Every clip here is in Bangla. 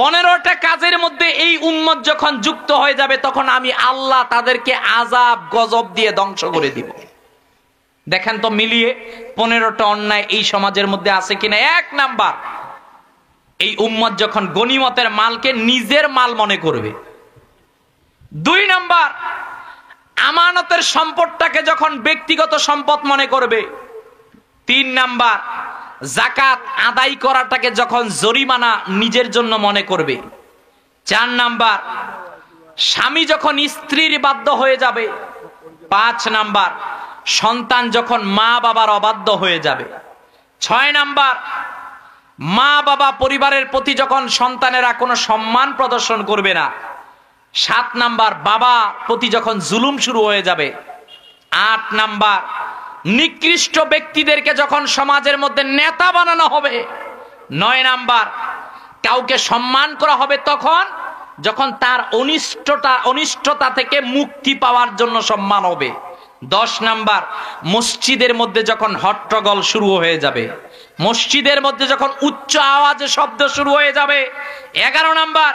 15টা কাজের মধ্যে এই উম্মত যখন যুক্ত হয়ে যাবে তখন আমি আল্লাহ তাদেরকে আযাব গজব দিয়ে ধ্বংস করে দিব। দেখেন তো মিলিয়ে 15টা অন্যায় এই সমাজের মধ্যে আছে কিনা। 1 নাম্বার, এই উম্মত যখন গনিমতের মালকে নিজের মাল মনে করবে। 2 নাম্বার, আমানতের সম্পদটাকে যখন ব্যক্তিগত সম্পদ মনে করবে। 3 নাম্বার, যাকাত আদায় করাটাকে যখন জরিমানা নিজের জন্য মনে করবে। 4 নাম্বার, স্বামী যখন স্ত্রীর বাধ্য হয়ে যাবে। 5 নাম্বার, সন্তান যখন মা বাবার অবাধ্য হয়ে যাবে। 6 নাম্বার, মা বাবা পরিবারের প্রতি যখন সন্তানেরা কোনো সম্মান প্রদর্শন করবে না। 7 নাম্বার, বাবা প্রতি যখন জুলুম শুরু হয়ে যাবে। 8 নাম্বার, নিকৃষ্ট ব্যক্তিদেরকে যখন সমাজের মধ্যে নেতা বানানো হবে। 9 নাম্বার, কাউকে সম্মান করা হবে তখন যখন তার অনিষ্টতা থেকে মুক্তি পাওয়ার জন্য সম্মান হবে। 10 নাম্বার, মসজিদের মধ্যে যখন হট্টগোল শুরু হয়ে যাবে, মসজিদের মধ্যে যখন উচ্চ আওয়াজে শব্দ শুরু হয়ে যাবে। 11 নাম্বার,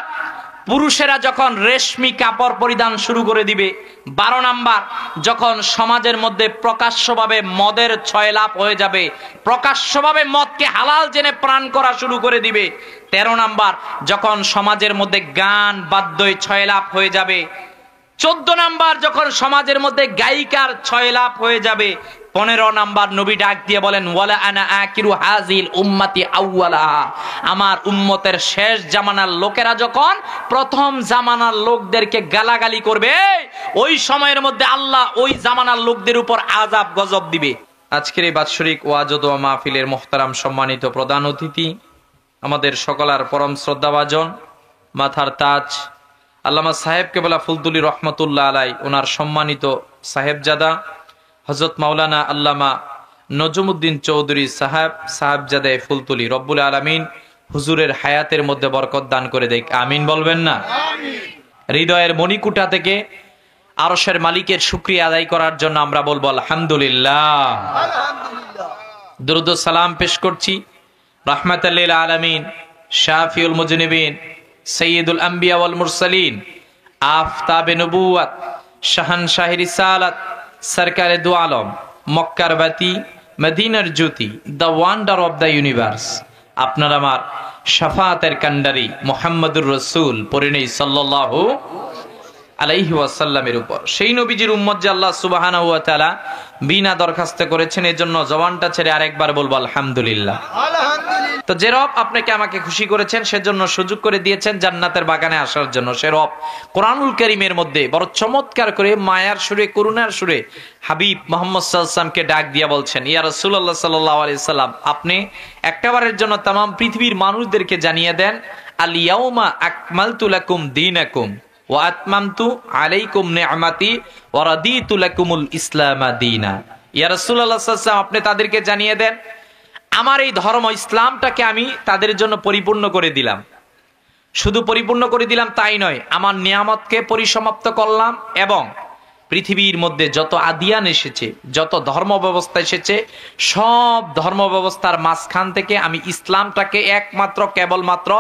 পুরুষেরা যখন রেশমি কাপড় পরিধান শুরু করে দিবে। 12 নাম্বার, যখন সমাজের মধ্যে প্রকাশ্যভাবে মদের ছয়লাভ হয়ে যাবে, প্রকাশ্যভাবে মদকে হালাল জেনে প্রাণ করা শুরু করে দিবে। 13 নাম্বার, যখন সমাজের মধ্যে গান বাদ্যই ছয়লাভ হয়ে যাবে। 14 নাম্বার, যখন সমাজের মধ্যে গায়িকার ছয়লাভ হয়ে যাবে। 15 নাম্বার, নবী ডাক দিয়ে বলেন ওয়ালা আনা আকিরু হাযিল উম্মতি আউওয়ালাহা, আমার উম্মতের শেষ জামানার লোকেরা যখন প্রথম জামানার লোকদেরকে গালাগালি করবে, ওই সময়ের মধ্যে আল্লাহ ওই জামানার লোকদের উপর আযাব গজব দিবে। আজকের এই বাৎসরিক ওয়াজ ও দোয়া মাহফিলের মুহতারাম সম্মানিত প্রধান অতিথি, আমাদের সকলার পরম শ্রদ্ধাভাজন, মাথার তাজ আল্লামা সাহেব কেবলা ফুলতুলি রহমতুল্লাহ আলাই, ওনার সম্মানিত সাহেবজাদা হযরত মাওলানা আল্লামা নজমুদ্দিন চৌধুরী সাহেবজাদে ফুলতুলি, রব্বুল আলামিন হুজুরের হায়াতের মধ্যে বরকত দান করে দেখ, আমিন বলবেন না? হৃদয়ের মণিকুটা থেকে আরশের মালিকের শুকরিয়া আদায় করার জন্য আমরা বলবো আলহামদুলিল্লাহ। দরুদ ও সালাম পেশ করছি রাহমাতাল লিল আলামিন, শাফিউল মুজনিবিন, সৈয়দুল আম্বিয়া ওয়াল মুরসালিন, আফতাবে নবুওয়াত, শাহানশাহি রিসালাত, সরকারে দু আলম, মক্কার বাতি, মদিনার জ্যোতি, the wonder of the universe, আপনার আমার শাফাতের কান্ডারি মুহাম্মদুর রাসূল পড়ে নেই সাল্লাল্লাহু আলাইহি ওয়াসাল্লামের উপর। সেই নবীজির উম্মত যে আল্লাহ সুবহানাহু ওয়া তাআলা বিনা দরখাস্ত করেছেন, এর জন্য জবানটা ছেড়ে আরেকবার বলবো আলহামদুলিল্লাহ। তো যে রব আপনাকে আমাকে খুশি করেছেন, সেজন্য সুযোগ করে দিয়েছেন জান্নাতের বাগানে আসার জন্য, সে রব কোরআনুল কারীমের মধ্যে বড় চমৎকার করে মায়ার সুরে, করুণার সুরে হাবিব মুহাম্মদ সাল্লাল্লাহু আলাইহি ওয়াসাল্লামকে ডাক দিয়া বলছেন, ইয়া রাসূলুল্লাহ সাল্লাল্লাহু আলাইহি সাল্লাম, আপনি একবারের জন্য तमाम পৃথিবীর মানুষদেরকে জানিয়ে দেন, আল ইয়াউমা আকমালতু লাকুম দীনাকুম ওয়া আতমামতু আলাইকুম নি'মাতি ওয়া রাদিতু লাকুমুল ইসলামা দীনা। ইয়া রাসূলুল্লাহ সাল্লাল্লাহু আলাইহি ওয়াসাল্লাম, আপনি তাদেরকে জানিয়ে দেন আমার এই ধর্ম ইসলামটাকে আমি তাদের জন্য পরিপূর্ণ করে দিলাম। শুধু পরিপূর্ণ করে দিলাম তাই নয়, আমার নিয়ামতকে পরিসমাপ্ত করলাম এবং পৃথিবীর মধ্যে যত আদিয়ান এসেছে, যত ধর্ম ব্যবস্থা এসেছে, সব ধর্ম ব্যবস্থার মাঝখান থেকে আমি ইসলামটাকে একমাত্র কেবলমাত্র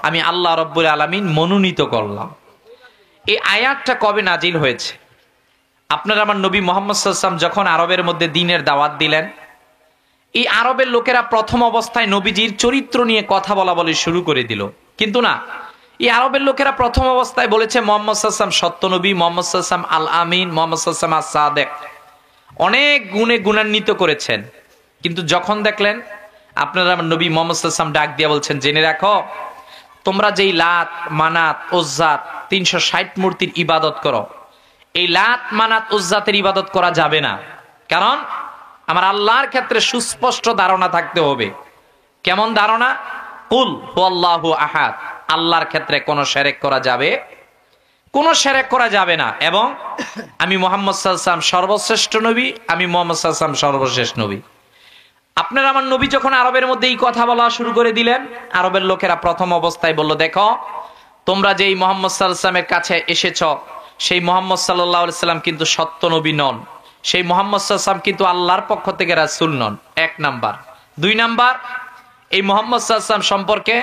আমি আল্লাহ রাব্বুল আলামিন মনোনীত করলাম। এই আয়াতটা কবে নাজিল হয়েছে? আপনারা আমার নবী মুহাম্মদ সাল্লাল্লাহু আলাইহি ওয়াসাল্লাম যখন আরবের মধ্যে দ্বীনের দাওয়াত দিলেন, এই আরবের লোকেরা প্রথম অবস্থায় নবীজির চরিত্র নিয়ে কথা বলা বলে শুরু করে দিল। কিন্তু না, এই আরবের লোকেরা প্রথম অবস্থায় বলেছে মুহাম্মদ সাল্লাল্লাহু আলাইহি ওয়াসাল্লাম সত্য নবী, মুহাম্মদ সাল্লাল্লাহু আলাইহি ওয়াসাল্লাম আল আমিন, মুহাম্মদ সাল্লাল্লাহু আলাইহি ওয়াসাল্লাম আস-সাদিক, অনেক গুণে গুণান্বিত করেছেন। কিন্তু যখন দেখলেন আপনারা আমার নবী মুহাম্মদ সাল্লাল্লাহু আলাইহি ওয়াসাল্লাম ডাক দিয়ে বলছেন, জেনে রাখো তোমরা যেই লাত মানাত উজ্জাত 360 মূর্তির ইবাদত করো, এই লাত মানাত উজ্জাতের ইবাদত করা যাবে না। কারণ আমার আল্লাহর ক্ষেত্রে সুস্পষ্ট ধারণা থাকতে হবে। কেমন ধারণা? কুল হুয়াল্লাহু আহাদ, আল্লাহর ক্ষেত্রে কোনো শিরক করা যাবে, কোনো শিরক করা যাবে না। এবং আমি মুহাম্মদ সাল্লাল্লাহু আলাইহি ওয়াসাল্লাম সর্বশ্রেষ্ঠ নবী, আমি মুহাম্মদ সাল্লাল্লাহু আলাইহি ওয়াসাল্লাম সর্বশেষ নবী। আপনারা আমার নবী যখন আরবের মধ্যে এই কথা বলা শুরু করে দিলেন, আরবের লোকেরা প্রথম অবস্থায় বলল, দেখো তোমরা যেই মুহাম্মদ সাল্লাল্লাহু আলাইহি ওয়াসাল্লামের কাছে এসেছো, সেই মুহাম্মদ সাল্লাল্লাহু আলাইহি ওয়াসাল্লাম কিন্তু সত্য নবী নন, সেই মুহাম্মদ সাল্লাল্লাহু আলাইহি ওয়াসাল্লাম কিন্তু আল্লাহর পক্ষ থেকে রাসূল নন। 1 নাম্বার। 2 নাম্বার, এই মুহাম্মদ সাল্লাল্লাহু আলাইহি ওয়াসাল্লাম সম্পর্কে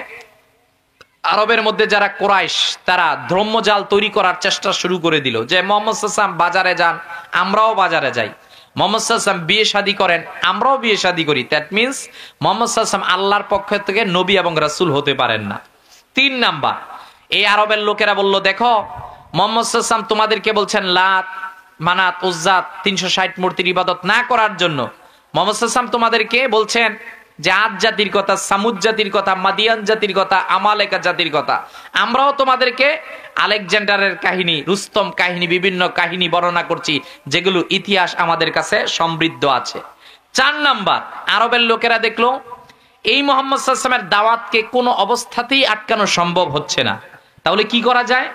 আরবের মধ্যে যারা কোরাইশ, তারা ধর্মজাল তৈরি করার চেষ্টা শুরু করে দিল যে মোহাম্মদ সাল্লাল্লাহু আলাইহি বাজারে যান, আমরাও বাজারে যাই। মোহাম্মদ সাল্লাল্লাহু আলাইহি বিয়ে শাদী করেন, আমরাও বিয়ে শাদী করি। দ্যাট মিন্স মোহাম্মদ সাল্লাল্লাহু আলাইহি আল্লাহর পক্ষ থেকে নবী এবং রাসূল হতে পারেন না। 3 নাম্বার, এই আরবের লোকেরা বলল, দেখো মোহাম্মদ সাল্লাল্লাহু আলাইহি তোমাদেরকে বলছেন লাত, মানাত, উজ্জা 360 মূর্তির ইবাদত না করার জন্য। মোহাম্মদ সাল্লাল্লাহু আলাইহি তোমাদেরকে বলছেন যে আদ জাতির কথা, সামুদ জাতির কথা, মাদিয়ান জাতির কথা, আমালেকা জাতির কথা। আমরাও তোমাদেরকে আলেকজান্ডারের কাহিনী, রুস্তম কাহিনী, বিভিন্ন কাহিনী বর্ণনা করছি, যেগুলো ইতিহাস আমাদের কাছে সমৃদ্ধ আছে। 4 নাম্বার, আরবের লোকেরা দেখলো এই মুহাম্মদ সাল্লাল্লাহু আলাইহি ওয়াসাল্লামের দাওয়াতকে কোনো অবস্থাতেই আটকানো সম্ভব হচ্ছে না। তাহলে কি করা যায়?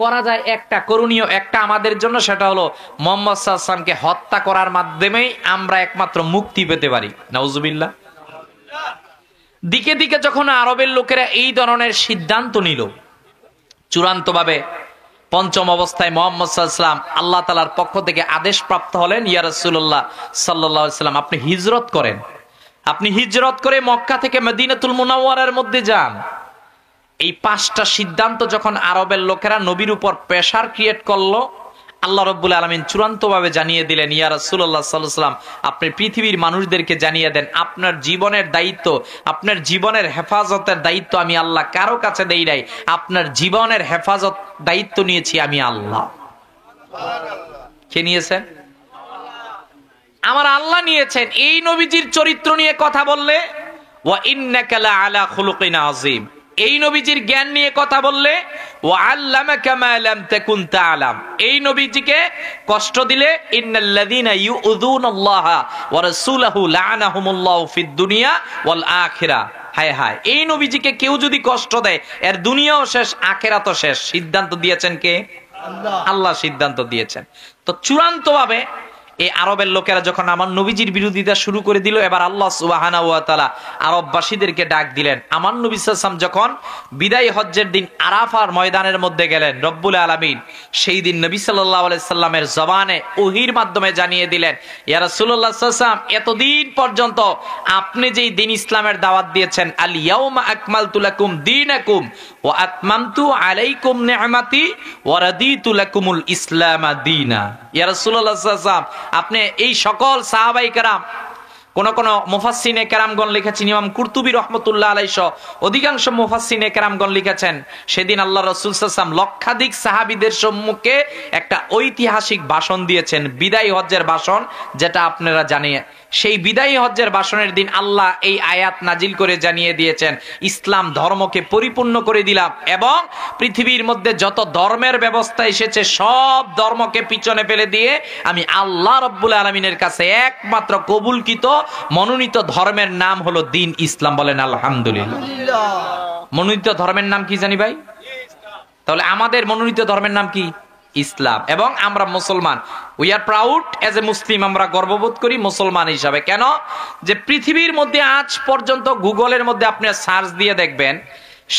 করা যায় একটা করণীয়, একটা আমাদের জন্য, সেটা হলো মুহাম্মদ সাল্লাল্লাহু আলাইহি ওয়াসাল্লামকে হত্যা করার মাধ্যমেই আমরা একমাত্র মুক্তি পেতে পারি। নাউজুবিল্লাহ। দিকে দিকে যখন আরবের লোকেরা এই ধরনের সিদ্ধান্ত নিল, চূড়ান্তভাবে 5ম অবস্থায় মুহাম্মদ সাল্লাল্লাহু আলাইহি ওয়াসাল্লাম আল্লাহ তাআলার পক্ষ থেকে আদেশ প্রাপ্ত হলেন, ইয়া রাসূলুল্লাহ সাল্লাল্লাহু আলাইহি ওয়াসাল্লাম আপনি হিজরত করেন, আপনি হিজরত করে মক্কা থেকে মদিনাতুল মুনাওয়ারার মধ্যে যান। এই 5টা সিদ্ধান্ত যখন আরবের লোকেরা নবীর উপর প্রেসার ক্রিয়েট করলো, আল্লাহ রাব্বুল আলামিন চূড়ান্তভাবে জানিয়ে দিলেন, ইয়া রাসূলুল্লাহ সাল্লাল্লাহু আলাইহি ওয়াসাল্লাম আপনি পৃথিবীর মানুষদেরকে জানিয়ে দেন, আপনার জীবনের দায়িত্ব, আপনার জীবনের হেফাজতের দায়িত্ব আমি আল্লাহ কারো কাছে দেই নাই, আপনার জীবনের হেফাজত দায়িত্ব নিয়েছি আমি আল্লাহ। কে নিয়েছেন? আমার আল্লাহ নিয়েছেন। এই নবীজির চরিত্র নিয়ে কথা বললে ওয়া ইন্নাকা লা আলা খুলুকিন আযীম, এই নবীজির জ্ঞান নিয়ে কথা বললে ওয়া আল্লামাকা মা লাম তাকুন তাআলাম, এই নবীজিকে কষ্ট দিলে ইন্নাল্লাযীনা ইউযুনাল্লাহা ওয়া রাসূলাহু লাআনাহুমুল্লাহু ফিদ দুনিয়া ওয়াল আখিরাহ। হায় হায়, এই নবীজিকে কেউ যদি কষ্ট দেয় এর দুনিয়াও শেষ, আখিরাতও শেষ। সিদ্ধান্ত দিয়েছেন কে? আল্লাহ। আল্লাহ সিদ্ধান্ত দিয়েছেন। তো চূড়ান্তভাবে এই আরবের লোকেরা যখন আমার নবীজির বিরোধিতা শুরু করে দিল, এবার আল্লাহ সুবহানাহু ওয়া তাআলা আরববাসীদেরকে ডাক দিলেন। আমার নবী সাল্লাল্লাহু আলাইহি ওয়াসাল্লাম যখন বিদায় হজ্জের দিন আরাফার ময়দানের মধ্যে গেলেন, রব্বুল আলামিন সেই দিন নবী সাল্লাল্লাহু আলাইহি সাল্লামের জবানে ওহীর মাধ্যমে জানিয়ে দিলেন, ইয়া রাসূলুল্লাহ সাল্লাল্লাহু আলাইহি ওয়াসাল্লাম এতদিন পর্যন্ত আপনি যেই দিন ইসলামের দাওয়াত দিয়েছেন, আল ইয়াউমা আকমালতু লাকুম দীনাকুম ওয়া আতমামতু আলাইকুম নি'মাতি ওয়া রাদিতু লাকুমুল ইসলামা দীনা। ইয়া রাসূলুল্লাহ সাল্লাল্লাহু আলাইহি ওয়াসাল্লাম আপনি এই সকল সাহাবায়ে কেরাম, কোন মুফাসসিনে কেরামগণ লিখেছেন, ইমাম কুরতুবী রাহমাতুল্লাহ আলাইহি সহ অধিকাংশ মুফাসসিনে কেরামগণ লিখেছেন, সেদিন আল্লাহ রাসূল সাল্লাল্লাহু আলাইহি ওয়াসাল্লাম লক্ষাধিক সাহাবীদের সম্মুখে একটা ঐতিহাসিক ভাষণ দিয়েছেন, বিদায়ী হজ্জের ভাষণ, যেটা আপনারা জানেন। সেই বিদায়ী হজ্জের ভাষণের দিন আল্লাহ এই আয়াত নাজিল করে জানিয়ে দিয়েছেন, ইসলাম ধর্মকে পরিপূর্ণ করে দিলাম এবং পৃথিবীর মধ্যে যত ধর্মের ব্যবস্থা এসেছে সব ধর্মকে পিছনে ফেলে দিয়ে আমি আল্লাহ রাব্বুল আলামিনের কাছে একমাত্র কবুলকৃত মনোনীত ধর্মের নাম হলো দ্বীন ইসলাম। বলেন আলহামদুলিল্লাহ। মনোনীত ধর্মের নাম কি জানি ভাই? তাহলে আমাদের মনোনীত ধর্মের নাম কি? ইসলাম। এবং আমরা মুসলমান, we are proud as a Muslim, আমরা গর্ববোধ করি মুসলমান হিসাবে। কেন? যে পৃথিবীর মধ্যে আজ পর্যন্ত গুগলের মধ্যে আপনি সার্চ দিয়ে দেখবেন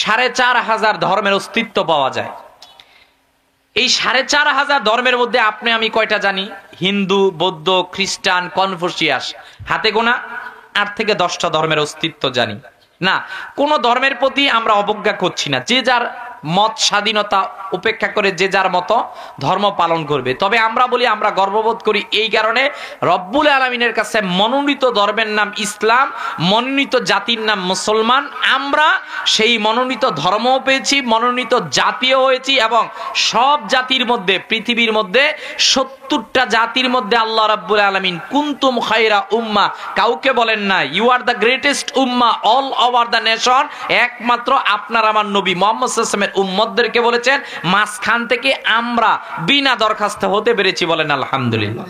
4500 ধর্মের অস্তিত্ব পাওয়া যায়। এই 4500 ধর্মের মধ্যে আপনি আমি কয়টা জানি? হিন্দু, বৌদ্ধ, খ্রিস্টান, কনফুসিয়াস, হাতে গোনা 8 থেকে 10টা ধর্মের অস্তিত্ব জানি না। কোন ধর্মের প্রতি আমরা অবজ্ঞা করছি না, যে যার মত স্বাধীনতা উপেক্ষা করে যে যার মতো ধর্ম পালন করবে। তবে আমরা বলি আমরা গর্ববোধ করি এই কারণে, রব্বুল আলামিনের কাছে মনোনীত ধর্মের নাম ইসলাম, মনোনীত জাতির নাম মুসলমান। আমরা সেই মনোনীত ধর্মও পেয়েছি, মনোনীত জাতীয় হয়েছি এবং সব জাতির মধ্যে, পৃথিবীর মধ্যে 70টা জাতির মধ্যে আল্লাহ রাব্বুল আলামিন কুনতুম খায়রা উম্মাহ কাউকে বলেন না ইউ আর দ্য গ্রেটেস্ট উম্মাহ অল ওভার দ্য নেশন। একমাত্র আপনার আমার নবী মুহাম্মদ সাল্লাল্লাহু আলাইহি ওয়াসাল্লামের উম্মতদেরকে বলেছেন, মাঝখান থেকে আমরা বিনা দরখাস্ত হতে পেরেছি। বলেন আলহামদুলিল্লাহ।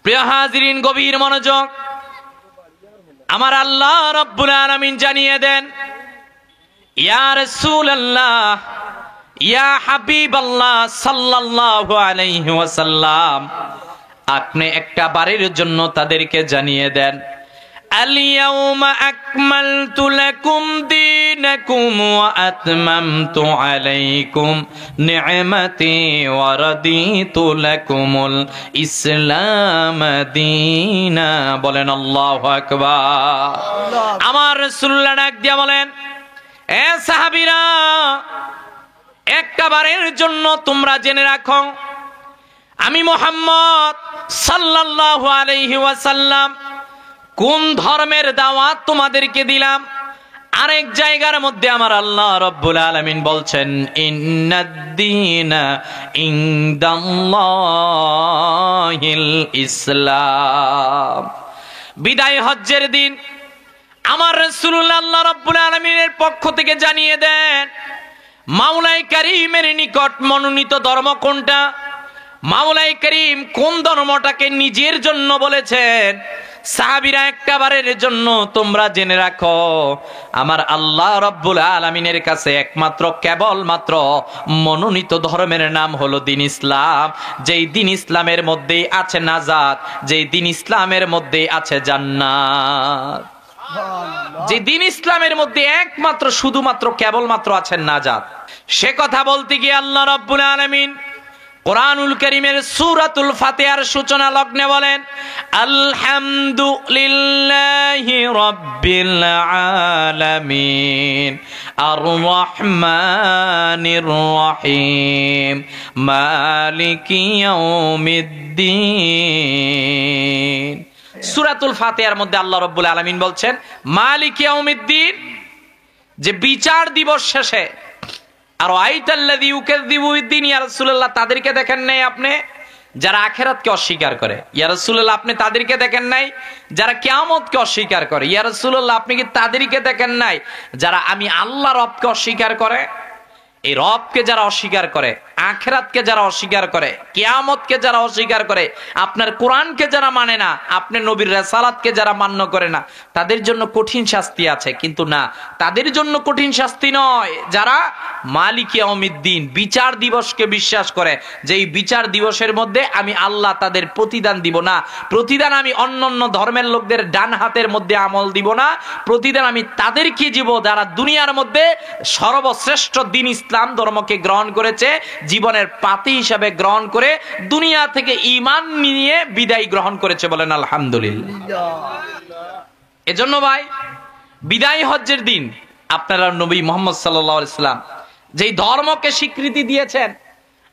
প্রিয় হাজিরিন, গভীর মনোযোগ। আমার আল্লাহ রাব্বুল আলামিন জানিয়ে দেন, ইয়া রাসূলুল্লাহ, ইয়া হাবিবাল্লাহ সাল্লাল্লাহু আলাইহি ওয়াসাল্লাম, আপনি একটা বারের জন্য তাদেরকে জানিয়ে দেন, আল ইয়াউমা আকমালতু লাকুম দীনাকুম ওয়া আতমামতু আলাইকুম নি'মাতি ওয়া রাদিতু লাকুমুল ইসলাম দীনা। বলেন আল্লাহু আকবার। আমার রাসূলুল্লাহ ডাক দিয়া বলেন, এ সাহাবীরা, একটা বারের জন্য তোমরা জেনে রাখো, আমি মুহাম্মদ সাল্লাল্লাহু আলাইহি ওয়াসাল্লাম কোন ধর্মের দাওয়াত তোমাদেরকে দিলাম। আরেক জায়গার মধ্যে আমার আল্লাহ রাব্বুল আলামিন বলছেন, ইন্নাদ-দীনা ইনদাল্লাহিল ইসলাম। বিদায় হজ্জের দিন আমার রাসূলুল্লাহ আল্লাহ রাব্বুল আলামিনের পক্ষ থেকে জানিয়ে দেন, মাওলাই কারীমের নিকট মনোনীত ধর্ম কোনটা, মাওলাই কারীম কোন ধর্মটাকে নিজের জন্য বলেছেন। সাহাবীরা একটা বারের জন্য তোমরা জেনে রাখো, আমার আল্লাহ রাব্বুল আলামিনের কাছে একমাত্র কেবলমাত্র মনোনীত ধর্মের নাম হলো দ্বীন ইসলাম। যেই দ্বীন ইসলামের মধ্যেই আছে নাজাত, যেই দ্বীন ইসলামের মধ্যেই আছে জান্নাত, যে দ্বীন ইসলামের মধ্যে একমাত্র শুধুমাত্র কেবলমাত্র আছেন নাজাত। সে কথা বলতে গিয়ে আল্লাহ রাব্বুল আলামিন কোরআনুল কারীমের সূরাতুল ফাতিহার সূচনা লগ্নে বলেন, আলহামদুলিল্লাহি রাব্বিল আলামিন আর রহমানির রহিম মালিকি ইয়াউমিদ্দিন। সূরাতুল ফাতিহার মধ্যে আল্লাহ রাব্বুল আলামিন বলছেন মালিকি ইয়াউমিদ্দিন, যে বিচার দিবস শেষে। আর আইতাল্লাযী ইউকাযযিবু বিদ্দীন, ইয়া রাসূলুল্লাহ তাদেরকে দেখেন নাই আপনি যারা আখিরাতকে অস্বীকার করে? ইয়া রাসূলুল্লাহ আপনি তাদেরকে দেখেন নাই যারা কিয়ামতকে অস্বীকার করে? ইয়া রাসূলুল্লাহ আপনি কি তাদেরকে দেখেন নাই যারা আমি আল্লাহ রবকে অস্বীকার করে? এই রবকে যারা অস্বীকার করে, আখিরাতকে যারা অস্বীকার করে, কিয়ামতকে যারা অস্বীকার করে, আপনার কোরআনকে যারা মানে না, আপনি নবীর রিসালাতকে যারা মান্য করে না, তাদের জন্য কঠিন শাস্তি আছে। কিন্তু না, তাদের জন্য কঠিন শাস্তি নয় যারা মালিক ইয়াউমিদ্দিন, বিচার দিবসকে বিশ্বাস করে, যে এই বিচার দিবসের মধ্যে আমি আল্লাহ তাদের প্রতিদান দিব না। প্রতিদান আমি অন্যান্য ধর্মের লোকদের ডান হাতের মধ্যে আমল দিব না, প্রতিদান আমি তাদেরকে দিব যারা দুনিয়ার মধ্যে সর্বশ্রেষ্ঠ দ্বীন ইসলাম ধর্মকে গ্রহণ করেছে, জীবনের পাতি হিসাবে গ্রহণ করে দুনিয়া থেকে ঈমান নিয়ে বিদায় গ্রহণ করেছে। বলেন আলহামদুলিল্লাহ। এজন্য ভাই, বিদায় হজ্জের দিন আপনারা নবী মুহাম্মদ সাল্লাল্লাহু আলাইহি সাল্লাম যেই ধর্মকে স্বীকৃতি দিয়েছেন,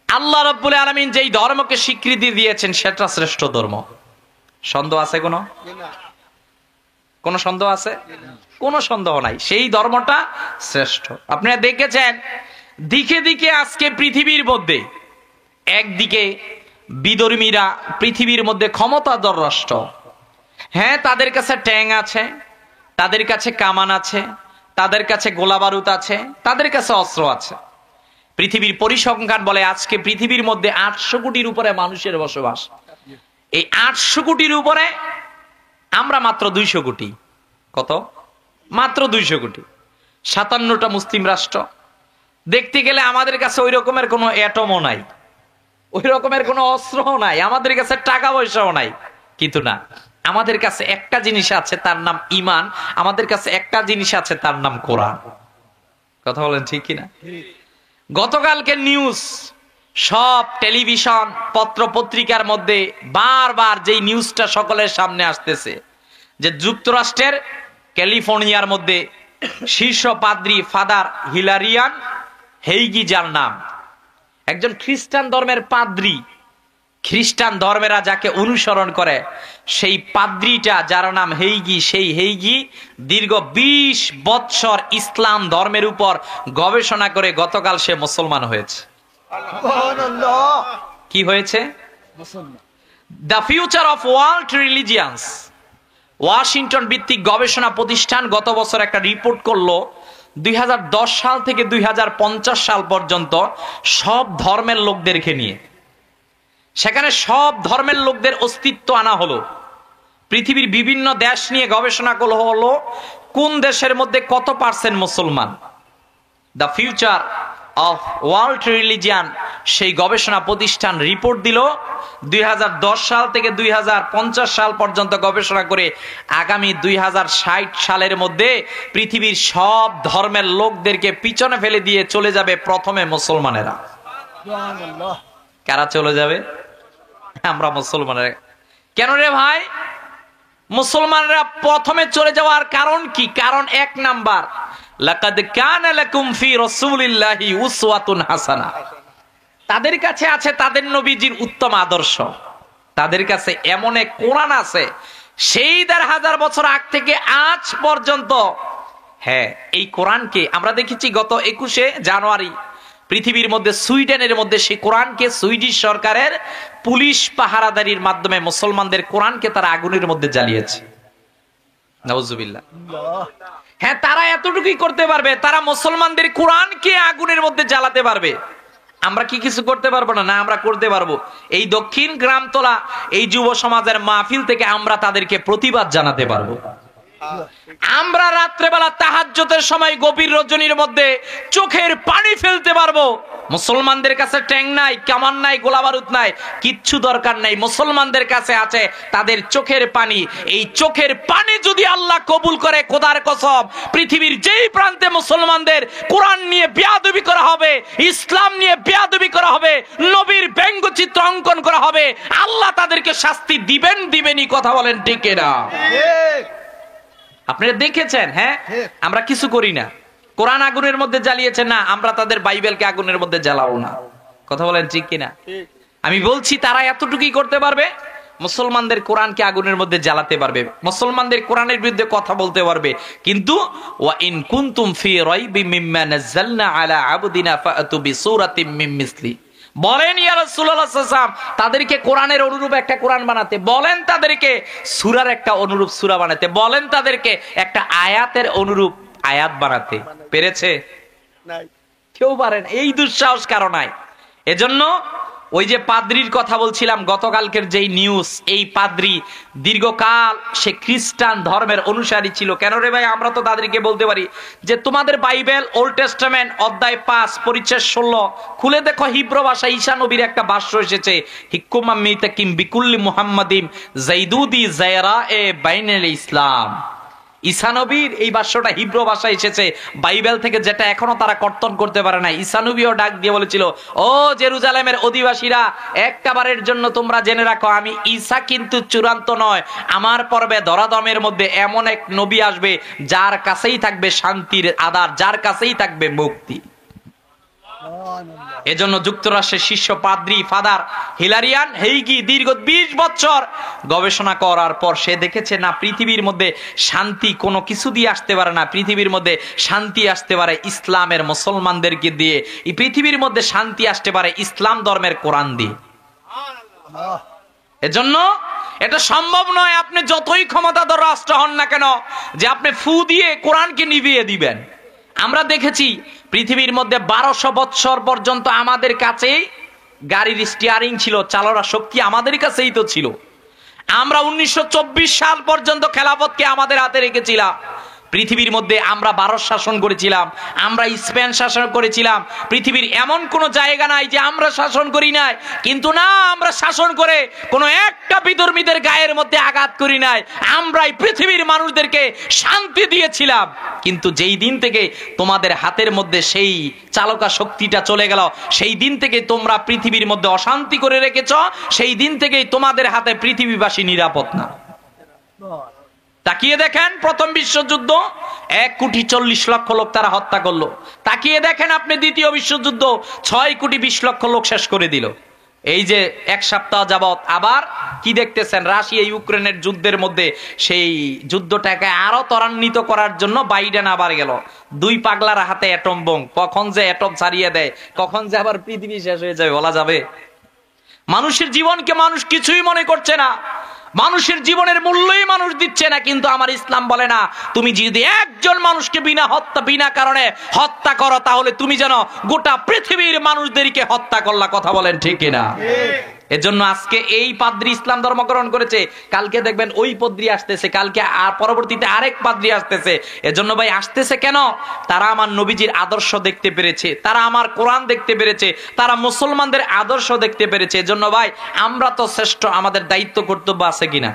আল্লাহ রাব্বুল আলামিন যেই ধর্মকে স্বীকৃতি দিয়েছেন সেটা শ্রেষ্ঠ ধর্ম। সন্দেহ আছে কোনো? সন্দেহ আছে? কোনো সন্দেহ নাই, সেই ধর্মটা শ্রেষ্ঠ। আপনারা দেখেছেন দিকে দিকে আজকে পৃথিবীর মধ্যে একদিকে বিধর্মীরা পৃথিবীর মধ্যে ক্ষমতাধর রাষ্ট্র। হ্যাঁ, তাদের কাছে ট্যাং আছে, তাদের কাছে কামান আছে, তাদের কাছে গোলা বারুদ আছে, তাদের কাছে অস্ত্র আছে। পৃথিবীর পরিসংখ্যান বলে আজকে পৃথিবীর মধ্যে 800 কোটির উপরে মানুষের বসবাস। এই 800 কোটির উপরে আমরা মাত্র 200 কোটি। কত? মাত্র 200 কোটি। 57টা মুসলিম রাষ্ট্র। দেখতে গেলে আমাদের কাছে ওই রকমের কোনো অ্যাটমও নাই, ওই রকমের কোনো অস্ত্রও নাই, আমাদের কাছে টাকা পয়সাও নাই। কিন্তু না, আমাদের কাছে একটা জিনিস আছে, তার নাম ঈমান। আমাদের কাছে একটা জিনিস আছে, তার নাম কোরআন। কথা বলেন ঠিক কিনা? গতকালকে নিউজ, সব টেলিভিশন পত্র পত্রিকার মধ্যে বারবার যেই নিউজটা সকলের সামনে আসতেছে, যে যুক্তরাষ্ট্রের ক্যালিফোর্নিয়ার মধ্যে শীর্ষ পাদ্রী ফাদার হিলারিয়ান হেইগি, যার নাম, একজন খ্রিস্টান ধর্মের পাদ্রী, খ্রিস্টান ধর্মেরা যাকে অনুসরণ করে, সেই পাদ্রীটা যার নাম হেইগি, সেই হেইগি দীর্ঘ 20 বৎসর ইসলাম ধর্মের উপর গবেষণা করে গতকাল সে মুসলমান হয়েছে। কি হয়েছে? The future of world religions, Washington ভিত্তিক গবেষণা প্রতিষ্ঠান গত বছর একটা রিপোর্ট করলো 2010 সাল থেকে 2050 সাল পর্যন্ত সব ধর্মের লোকদেরকে নিয়ে। সেখানে সব ধর্মের লোকদের অস্তিত্ব আনা হলো, পৃথিবীর বিভিন্ন দেশ নিয়ে গবেষণা করা হলো কোন দেশের মধ্যে কত পার্সেন্ট মুসলমান। The future of world religion সেই গবেষণা প্রতিষ্ঠান রিপোর্ট দিল 2010 সাল থেকে 2050 সাল পর্যন্ত গবেষণা করে আগামী 2060 সালের মধ্যে পৃথিবীর সব ধর্মের লোকদেরকে পিছনে ফেলে দিয়ে চলে যাবে প্রথমে মুসলমানেরা। কারা চলে যাবে? আমরা মুসলমানেরা। কেন রে ভাই? মুসলমানরা প্রথমে চলে যাওয়ার কারণ কি? কারণ 1 নাম্বার, লাকাদ কানা লাকুম ফি রাসূলিল্লাহি উসওয়াতুন হাসানাহ। তাদের কাছে আছে তাদের নবীজির উত্তম আদর্শ, তাদের কাছে এমন এক কোরআন আছে সেই ১,৫০০ বছর আগ থেকে আজ পর্যন্ত। হ্যাঁ, এই কোরআনকে আমরা দেখেছি গত ২১শে জানুয়ারি পৃথিবীর মধ্যে সুইডেনের মধ্যে সেই কোরআনকে সুইডিশ সরকারের পুলিশ পাহারাদারির মাধ্যমে মুসলমানদের কোরআনকে তারা আগুনের মধ্যে জ্বালিয়েছে। নাউজুবিল্লাহ। হ্যাঁ, তারা এতটুকুই করতে পারবে, তারা মুসলমানদের কোরআনকে আগুনের মধ্যে জ্বালাতে পারবে। আমরা কি কিছু করতে পারবো না? না, আমরা করতে পারবো। এই দক্ষিণ গ্রামতলা এই যুব সমাজের মাহফিল থেকে আমরা তাদেরকে প্রতিবাদ জানাতে পারবো। আমরা রাত্রেবেলা তাহাজ্জুদের সময় গভীর রজনীর মধ্যে চোখের পানি ফেলতে পারবো। মুসলমানদের কাছে ট্যাং নাই, কামান নাই, গোলা বারুদ নাই, কিচ্ছু দরকার নাই। মুসলমানদের কাছে আছে তাদের চোখের পানি। এই চোখের পানি যদি আল্লাহ কবুল করে, খোদার কসম, পৃথিবীর যেই প্রান্তে মুসলমানদের কোরআন নিয়ে বেয়াদবি করা হবে, ইসলাম নিয়ে বেয়াদবি করা হবে, নবীর ব্যঙ্গচিত্র অঙ্কন করা হবে, আল্লাহ তাদেরকে শাস্তি দিবেনই। কথা বলেন ঠিক কিনা? আপনারা দেখেছেন? হ্যাঁ, আমরা কিছু করি না। কোরআন আগুনের মধ্যে জ্বালিয়েছে না, আমরা তাদের বাইবেলকে আগুনের মধ্যে জ্বালাবো না। কথা বলেন ঠিক কিনা? আমি বলছি তারা এতটুকুই করতে পারবে, মুসলমানদের কোরআনকে আগুনের মধ্যে জ্বালাতে পারবে, মুসলমানদের কোরআনের বিরুদ্ধে কথা বলতে পারবে। কিন্তু ওয়া ইন কুনতুম ফি রাইবিম মিম্মা নাযালনা আলা আবদিনা ফাআতু বিসূরাতিম মিন মিসলি। বলেন ইয়া রাসূলুল্লাহ সাল্লাল্লাহু আলাইহি ওয়াসাল্লাম তাদেরকে কোরআনের অনুরূপ একটা কোরআন বানাতে, বলেন তাদেরকে সূরার একটা অনুরূপ সূরা বানাতে, বলেন তাদেরকে একটা আয়াতের অনুরূপ আয়াত বানাতে। পেরেছে? নাই, কেউ পারেন। এই দুঃসাহস কারো নাই। এজন্য ওই যে পাদ্রির কথা বলছিলাম গতকালকের যেই নিউজ, এই পাদ্রি দীর্ঘকাল সে খ্রিস্টান ধর্মের অনুসারী ছিল। কেন রে ভাই? আমরা তো তাদেরকে বলতে পারি যে তোমাদের বাইবেল ওল্ড টেস্টামেন্ট অধ্যায় ৫ পরিচ্ছেদ ১৬ খুলে দেখো, হিব্রু ভাষায় ঈসা নবীর একটা ভাষ্য এসেছে, হিকুমাম মিতাকিম বিকুল্লি মুহাম্মাদিম জাইদুদি জায়রা এ বাইনাল ইসলাম। ঈসা নবীর এই ভাষ্যটা হিব্রু ভাষায় এসেছে বাইবেল থেকে, যেটা এখনো তারা কর্তন করতে পারে না। ঈসা নবীও ডাক দিয়ে বলেছিল, ও জেরুজালেমের অধিবাসীরা, একবারের জন্য তোমরা জেনে রাখো, আমি ঈসা কিন্তু চূড়ান্ত নয়। আমার পর্বে ধরাধামের মধ্যে এমন এক নবী আসবে যার কাছেই থাকবে শান্তির আধার, যার কাছেই থাকবে মুক্তি। এজন্য যুক্তরাষ্ট্রের শীর্ষ পাদ্রী ফাদার হিলারিয়ান হেইগি দীর্ঘ ২০ বছর গবেষণা করার পর সে দেখেছে না, পৃথিবীর মধ্যে শান্তি কোনো কিছু দিয়ে আসতে পারে না। পৃথিবীর মধ্যে শান্তি আসতে পারে ইসলামের মুসলমানদেরকে দিয়ে, এই পৃথিবীর মধ্যে শান্তি আসতে পারে ইসলাম ধর্মের কোরআন দিয়ে। এজন্য এটা সম্ভব নয় আপনি যতই ক্ষমতাধর রাষ্ট্র হন না কেন যে আপনি ফু দিয়ে কোরআনকে নিভিয়ে দিবেন। আমরা দেখেছি পৃথিবীর মধ্যে ১২০০ বছর পর্যন্ত আমাদের কাছে গাড়ির স্টিয়ারিং ছিল, চালনা শক্তি আমাদের কাছেই তো ছিল। আমরা ১৯২৪ সাল পর্যন্ত খেলাফতকে আমাদের হাতে রেখেছিলাম। পৃথিবীর মধ্যে আমরা ভারত শাসন করেছিলাম, আমরা স্পেন শাসন করেছিলাম। পৃথিবীর এমন কোন জায়গা নাই যে আমরা শাসন করি নাই। কিন্তু না, আমরা শাসন করে কোনো একটা বিধর্মীদের গায়ের মধ্যে আঘাত করি নাই। আমরাই পৃথিবীর মানুষদেরকে শান্তি দিয়েছিলাম। কিন্তু যেই দিন থেকে তোমাদের হাতের মধ্যে সেই চালকা শক্তিটা চলে গেল, সেই দিন থেকে তোমরা পৃথিবীর মধ্যে অশান্তি করে রেখেছ, সেই দিন থেকেই তোমাদের হাতে পৃথিবীবাসী নিরাপদ না। তাকিয়ে দেখেন প্রথম বিশ্বযুদ্ধ ১,৪০,০০,০০০ লোক তারা হত্যা করলো। তাকিয়ে দেখেন আপনি দ্বিতীয় বিশ্বযুদ্ধ ৬,২০,০০,০০০ লোক শেষ করে দিল। এই যে এক সপ্তাহ যাবত আবার কি দেখতেছেন, রাশিয়া ইউক্রেনের যুদ্ধের মধ্যে সেই যুদ্ধটাকে আরো ত্বরান্বিত করার জন্য বাইডেন আবার গেল। দুই পাগলার হাতে অ্যাটম বোম, কখন যে অ্যাটম ছাড়িয়ে দেয়, কখন যে আবার পৃথিবী শেষ হয়ে যাবে বলা যাবে? মানুষের জীবনকে মানুষ কিছুই মনে করছে না, মানুষের জীবনের মূল্যই মানুষ দিচ্ছে না। কিন্তু আমার ইসলাম বলে না, তুমি যদি একজন মানুষকে বিনা কারণে হত্যা করো, তাহলে তুমি যেন গোটা পৃথিবীর মানুষদেরকে হত্যা করলা। কথা বলেন ঠিক কিনা? এজন্য আজকে এই পাদ্রী ইসলাম ধর্ম গ্রহণ করেছে, কালকে দেখবেন ওই পাদ্রী আসতেছে, কালকে আর পরবর্তীতে আরেক পাদ্রী আসতেছে। এজন্য ভাই আসতেছে কেন? তারা আমার নবীজির আদর্শ দেখতে পেরেছে, তারা আমার কোরআন দেখতে পেরেছে, তারা মুসলমানদের আদর্শ দেখতে পেরেছে। এজন্য ভাই আমরা তো শ্রেষ্ঠ, আমাদের দায়িত্ব কর্তব্য আছে কিনা?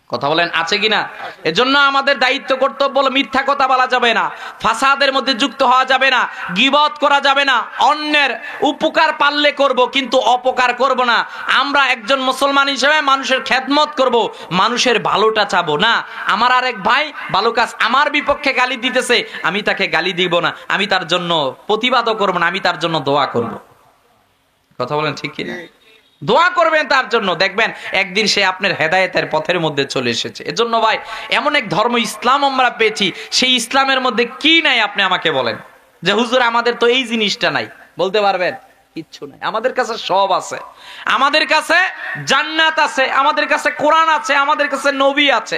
কথা বলেন আছে কিনা? এজন্য আমাদের দায়িত্ব কর্তব্য হলো মিথ্যা কথা বলা যাবে না, ফাসাদের মধ্যে যুক্ত হওয়া যাবে না, গীবত করা যাবে না, অন্যের উপকার পারলে করব কিন্তু অপকার করব না। আমরা একজন মুসলমান হিসেবে মানুষের খেদমত করব, মানুষের ভালোটা চাবো না। আমার আরেক ভাই ভালো কাজ আমার বিপক্ষে গালি দিতেছে, আমি তাকে গালি দিব না, আমি তার জন্য প্রতিবাদও করব না, আমি তার জন্য দোয়া করব। কথা বলেন ঠিক কিনা? দোয়া করবেন তার জন্য, দেখবেন একদিন সে আপনার হেদায়েতের পথের মধ্যে চলে এসেছে। এজন্য ভাই এমন এক ধর্ম ইসলাম আমরা পেয়েছি, সেই ইসলামের মধ্যে কি নাই আপনি আমাকে বলেন যে হুজুর আমাদের তো এই জিনিসটা নাই, বলতে পারবেন? কিচ্ছু নাই, আমাদের কাছে সব আছে। আমাদের কাছে জান্নাত আছে, আমাদের কাছে কোরআন আছে, আমাদের কাছে নবী আছে,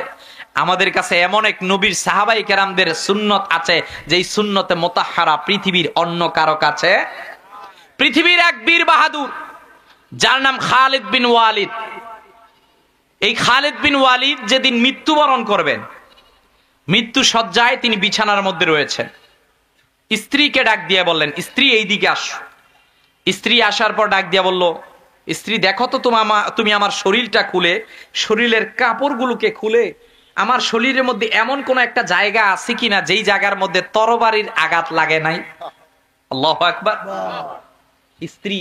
আমাদের কাছে এমন এক নবীর সাহাবায়ে কেরামদের সুন্নত আছে যেই সুন্নতে মুতাহহারা পৃথিবীর অন্য কারো কাছে। পৃথিবীর এক বীর বাহাদুর যার নাম খালিদ বিন ওয়ালিদ, এই খালিদ বিন ওয়ালিদ যেদিন মৃত্যুবরণ করবেন, মৃত্যু শয্যায় তিনি বিছানার মধ্যে রয়েছেন, স্ত্রীকে ডাক দিয়ে বললেন, স্ত্রী এইদিকে আসো। স্ত্রী আসার পর ডাক দিয়ে বলল, স্ত্রী দেখো তো তুমি আমার শরীরটা খুলে, শরীরের কাপড়গুলোকে খুলে আমার শরীরের মধ্যে এমন কোন একটা জায়গা আছে কিনা যেই জায়গার মধ্যে তরবারির আঘাত লাগে নাই। আল্লাহু আকবার। স্ত্রী